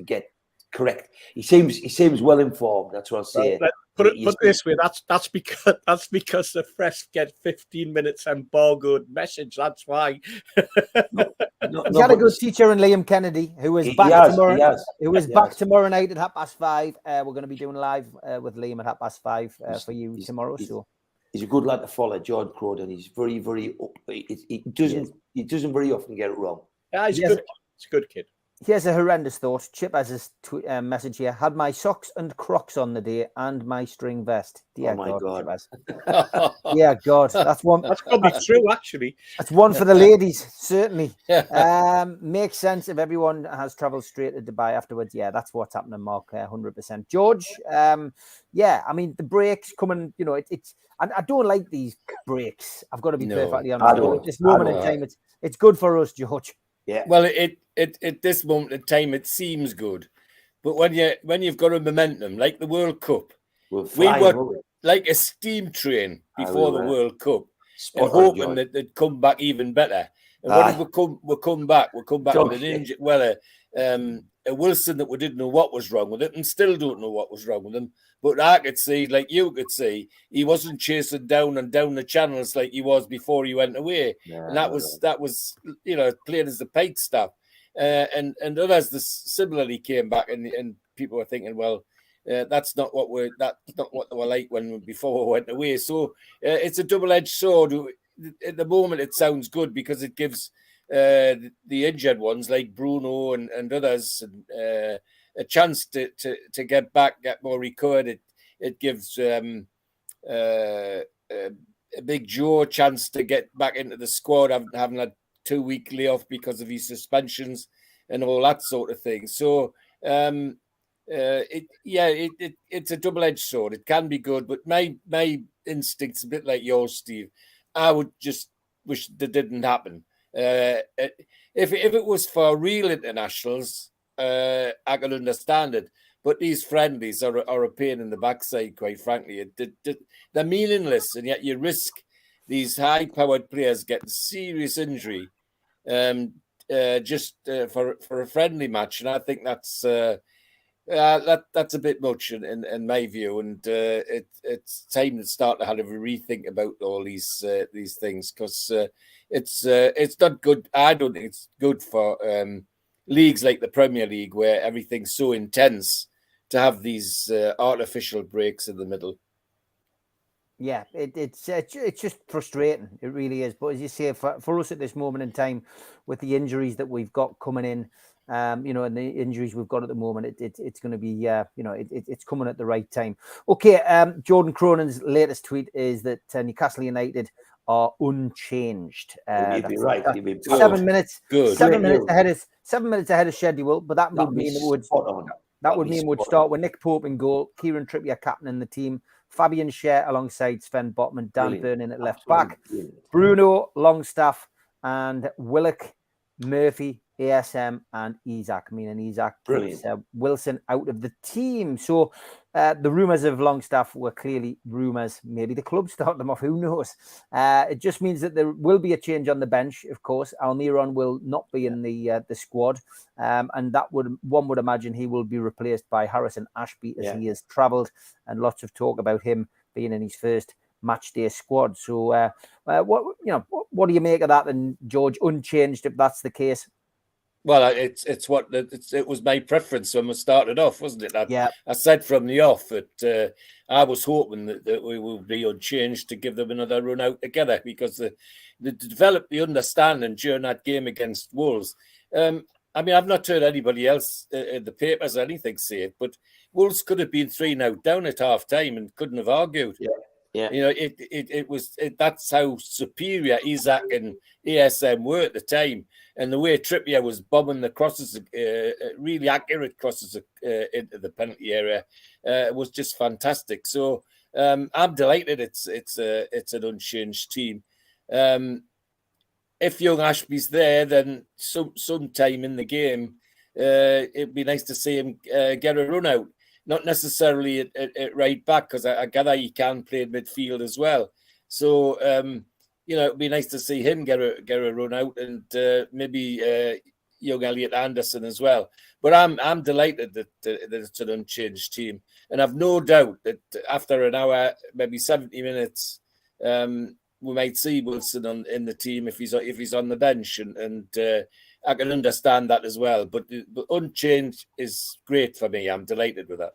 get correct. He seems well informed. That's what I say. Put it this way, that's because the press get 15 minutes embargoed message. That's why. He's had a good teacher in Liam Kennedy, who is back tomorrow. Who is back tomorrow night at 5:30. We're going to be doing live with Liam at 5:30 for you tomorrow. So he's a good lad to follow, Jordan Cronin. He's very, very up. He doesn't very often get it wrong. Yeah, he's good. He's a good kid. Here's a horrendous thought. Chip has his message here. Had my socks and Crocs on the day and my string vest. Dear God. Yeah, God. That's one. That's probably true, actually. That's one for the ladies, certainly. Makes sense if everyone has travelled straight to Dubai afterwards. Yeah, that's what's happening, Mark. 100%. George, I mean, the breaks coming, you know, it's. I don't like these breaks. I've got to be perfectly honest. At this moment in time, it's good for us, George. Yeah. Well, at this moment in time, it seems good, but when you've got a momentum like the World Cup, we were like a steam train before the World Cup, and hoping that they'd come back even better. And when we come back with an injured, a Wilson that we didn't know what was wrong with it, and still don't know what was wrong with him. But I could see, like you could see, he wasn't chasing down the channels like he was before he went away. And that was you know, playing as the paid stuff. And others similarly came back, and people were thinking, well, that's not what they were like before we went away. So it's a double-edged sword. At the moment, it sounds good because it gives the injured ones like Bruno and others a chance to get back, get more recovered. It gives a Big Joe a chance to get back into the squad, having had 2-week layoff because of his suspensions and all that sort of thing. So it's a double-edged sword. It can be good, but my instinct's a bit like yours, Steve. I would just wish that didn't happen. If it was for real internationals, I could understand it. But these friendlies are a pain in the backside, quite frankly. They're meaningless, and yet you risk these high-powered players getting serious injury just for a friendly match. And I think that's a bit much in my view. And it's time to start to have a rethink about all these things, because it's not good. I don't think it's good for leagues like the Premier League, where everything's so intense, to have these artificial breaks in the middle. Yeah, it's just frustrating. It really is. But as you say, for us at this moment in time, with the injuries that we've got coming in, and the injuries we've got at the moment, it's going to be, it's coming at the right time. Okay, Jordan Cronin's latest tweet is that Newcastle United are unchanged. You'd be right. 7 minutes. Good. 7 minutes ahead of schedule. But that would mean we'd start with Nick Pope in goal, Kieran Trippier captaining the team, Fabian Schär alongside Sven Botman, Dan Burn at left back, Bruno, Longstaff, and Willock, Murphy, ASM, and Isak. Isak takes Wilson out of the team. So the rumours of Longstaff were clearly rumours. Maybe the club started them off. Who knows? It just means that there will be a change on the bench. Of course, Almiron will not be in the squad, and one would imagine he will be replaced by Harrison Ashby as he has travelled, and lots of talk about him being in his first match day squad. So, what do you make of that, then, George? Unchanged, if that's the case. Well, it was my preference when we started off, wasn't it? I said from the off that I was hoping that we would be unchanged to give them another run out together, because they developed the understanding during that game against Wolves. I mean, I've not heard anybody else in the papers or anything say it, but Wolves could have been 3-0 down at half time and couldn't have argued. Yeah. You know, that's how superior Isaac and ASM were at the time. And the way Trippier was bombing the crosses, really accurate crosses into the penalty area, was just fantastic. So I'm delighted it's an unchanged team. If young Ashby's there, then sometime in the game, it'd be nice to see him get a run out. Not necessarily at right back, because I gather he can play midfield as well. So it'd be nice to see him get a run out, and maybe young Elliot Anderson as well. But I'm delighted that it's an unchanged team, and I've no doubt that after an hour, maybe 70 minutes, we might see Wilson in the team if he's on the bench, and I can understand that as well. But unchanged is great for me. I'm delighted with that.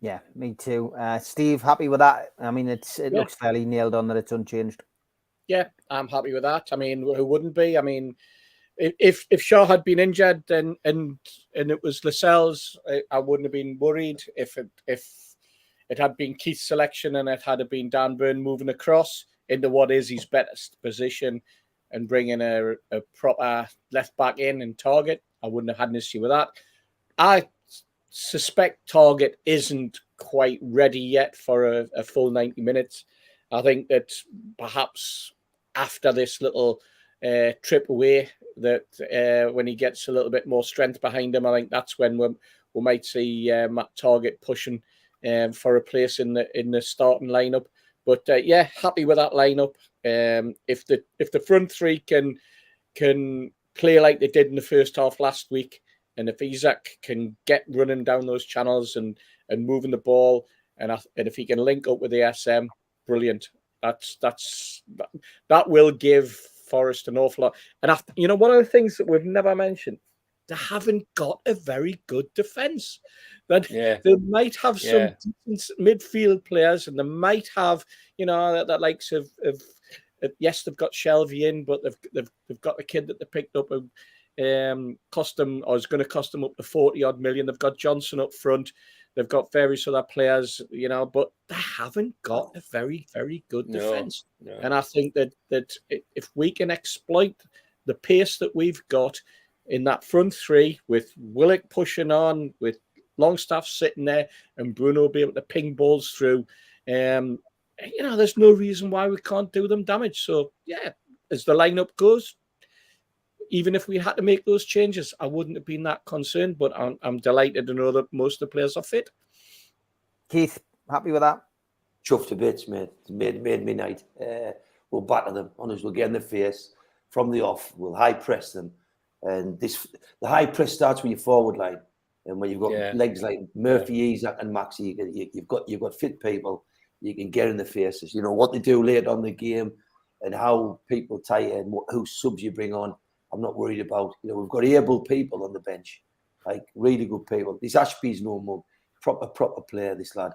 Yeah, me too. Steve, happy with that? I mean, it looks fairly nailed on that it's unchanged. Yeah, I'm happy with that. I mean, who wouldn't be? I mean, if Shaw had been injured and it was Lascelles, I wouldn't have been worried. If it had been Keith's selection and it had been Dan Burn moving across into what is his best position and bringing a proper left back in and Target, I wouldn't have had an issue with that. I suspect Target isn't quite ready yet for a full 90 minutes. I think that perhaps after this little trip away, that when he gets a little bit more strength behind him, I think that's when we might see Matt Target pushing for a place in the starting lineup. But yeah, happy with that lineup. If the front three can play like they did in the first half last week, and if Isaac can get running down those channels and moving the ball, and if he can link up with the SM, brilliant. That will give Forest an awful lot. And one of the things that we've never mentioned, they haven't got a very good defence. They might have some decent midfield players, and they might have, that likes of yes, they've got Shelby in, but they've got the kid that they picked up cost them, or is going to cost them up to 40-odd million. They've got Johnson up front. They've got various other players, but they haven't got a very, very good defence. No. And I think that if we can exploit the pace that we've got in that front three, with Willock pushing on, with Longstaff sitting there, and Bruno will be able to ping balls through, there's no reason why we can't do them damage. So, yeah, as the lineup goes, even if we had to make those changes, I wouldn't have been that concerned, but I'm delighted to know that most of the players are fit. Keith, happy with that? Chuffed to bits, mate. Made me night. We'll batter them. Honest, we'll get in the face from the off. We'll high press them. And the high press starts with your forward line. And when you've got legs like Murphy, Isaac and Maxi, you've got fit people. You can get in the faces. You know what they do later on the game and how people tie in, who subs you bring on. I'm not worried about. We've got able people on the bench, like really good people. This Ashby's no more proper player, this lad,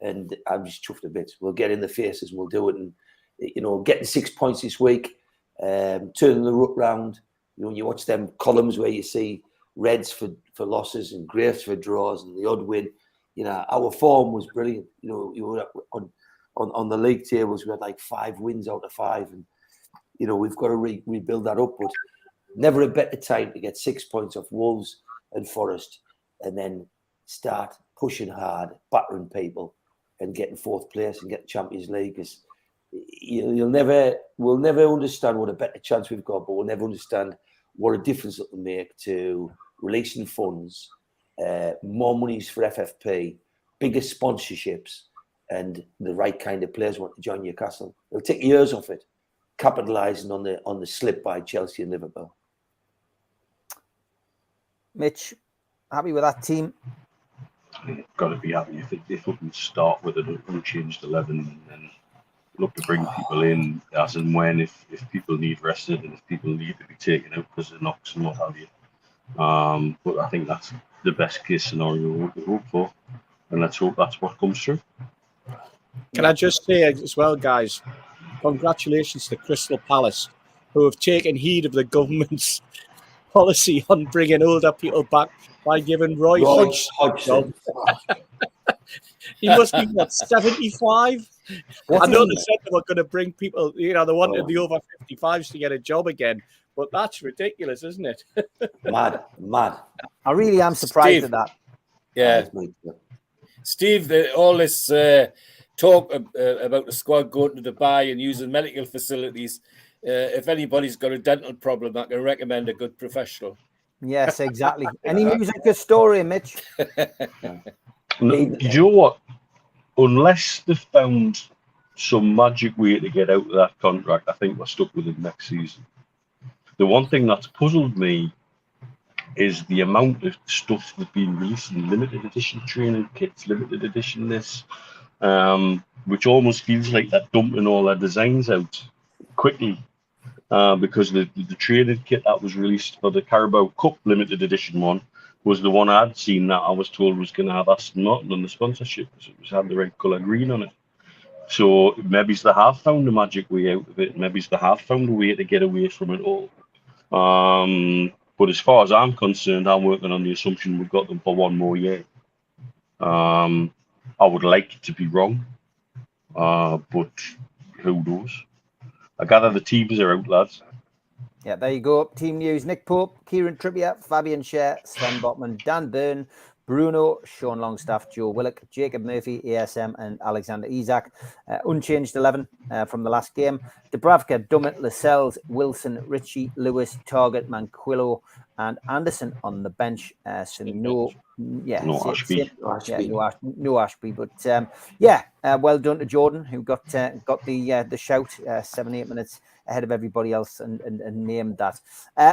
and I'm just chuffed a bit. We'll get in the faces and we'll do it, and getting 6 points this week, turning the rut round. You watch them columns where you see reds for losses and greys for draws and the odd win. Our form was brilliant. You were on the league tables. We had like 5 wins out of 5, and we've got to rebuild that up. But never a better time to get 6 points off Wolves and Forest, and then start pushing hard, battering people, and getting 4th place and get Champions League. Because we'll never understand what a better chance we've got, but we'll never understand what a difference it will make to releasing funds, more monies for FFP, bigger sponsorships, and the right kind of players want to join Newcastle. It'll take years off it, capitalising on the slip by Chelsea and Liverpool. Mitch, happy with that team? they've got to be happy if we can start with an unchanged 11 and then look to bring people in as and when if people need rested and if people need to be taken out because of knocks and what have you. But I think that's the best case scenario we could hope for, and let's hope that's what comes through. Can I just say as well, guys, congratulations to Crystal Palace, who have taken heed of the government's policy on bringing older people back by giving Roy Hodgson. He must be, what, 75? I know they said they were going to bring people, they wanted the over 55s to get a job again, but that's ridiculous, isn't it? Mad. I really am surprised Steve. at that. Yeah. Steve, all this talk about the squad going to Dubai and using medical facilities, if anybody's got a dental problem, I can recommend a good professional. Yes, exactly. Any music or story, Mitch? No, you know what? Unless they found some magic way to get out of that contract, I think we're stuck with it next season. The one thing that's puzzled me is the amount of stuff that's been released in limited edition training kits, limited edition this, which almost feels like they're dumping all their designs out quickly. Because the training kit that was released for the Carabao Cup limited edition one was the one I'd seen that I was told was going to have Aston Martin on the sponsorship because it had the red colour green on it. So maybe they have found a magic way out of it. Maybe they have found a way to get away from it all. But as far as I'm concerned, I'm working on the assumption we've got them for one more year. I would like to be wrong, but who knows? I gather the teams are out, lads. Yeah, there you go. Team news: Nick Pope, Kieran Trippier, Fabian Schär, Sven Botman, Dan Byrne, Bruno, Sean Longstaff, Joe Willock, Jacob Murphy, ASM, and Alexander Isak. Unchanged 11 from the last game. Dubravka, Dummett, Lascelles, Wilson, Ritchie, Lewis, Target, Manquillo, and Anderson on the bench. So no Ashby. No Ashby. But well done to Jordan, who got the shout 7-8 minutes ahead of everybody else and named that.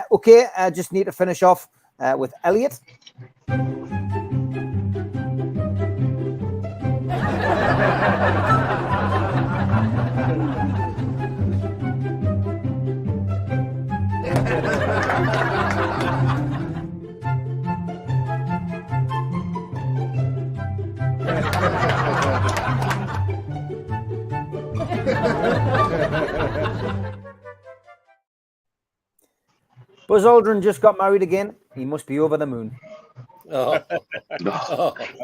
Okay, I just need to finish off with Elliot. Buzz Aldrin just got married again. He must be over the moon. Oh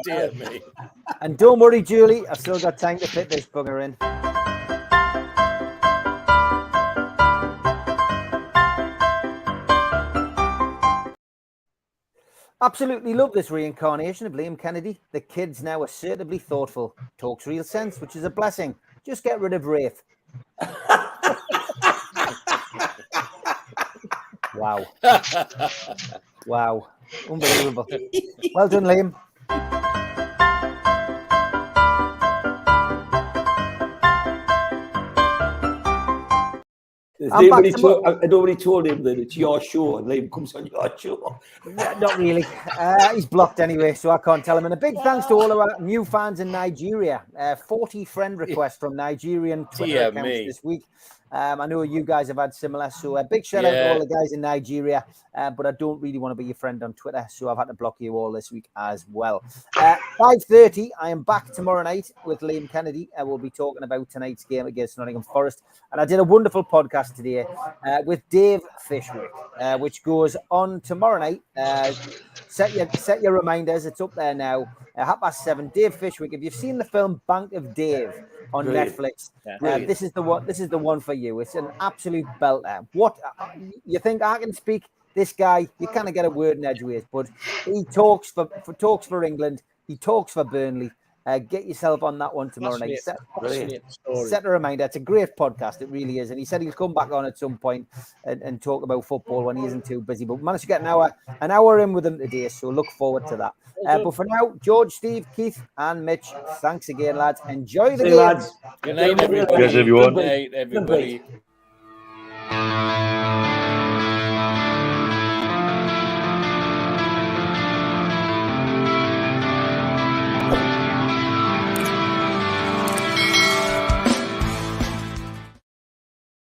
dear me. And don't worry, Julie, I've still got time to fit this bugger in. Absolutely love this reincarnation of Liam Kennedy. The kid's now assertively thoughtful. Talks real sense, which is a blessing. Just get rid of Rafe. Wow. Wow. Unbelievable. Well done, Liam. Nobody told him that it's your show and Liam comes on your show. Not really. He's blocked anyway, so I can't tell him. And a big thanks to all of our new fans in Nigeria. 40 friend requests from Nigerian Twitter accounts this week. I know you guys have had similar, so a big shout out to all the guys in Nigeria, but I don't really want to be your friend on Twitter, so I've had to block you all this week as well. 5:30, I am back tomorrow night with Liam Kennedy. We'll be talking about tonight's game against Nottingham Forest, and I did a wonderful podcast today with Dave Fishwick, which goes on tomorrow night. Set your reminders, it's up there now. 7:30, Dave Fishwick. If you've seen the film Bank of Dave on Netflix, this is the one. This is the one for you. It's an absolute belter. What you think? I can speak this guy? You kind of get a word in edgeways, but he talks for England. He talks for Burnley. Get yourself on that one tomorrow night. Set a reminder. It's a great podcast. It really is. And he said he'll come back on at some point and talk about football when he isn't too busy. But we managed to get an hour in with him today. So look forward to that. But for now, George, Steve, Keith, and Mitch, thanks again, lads. Enjoy the game. Lads. Good night, everybody. Yes, everyone. Good night, everybody.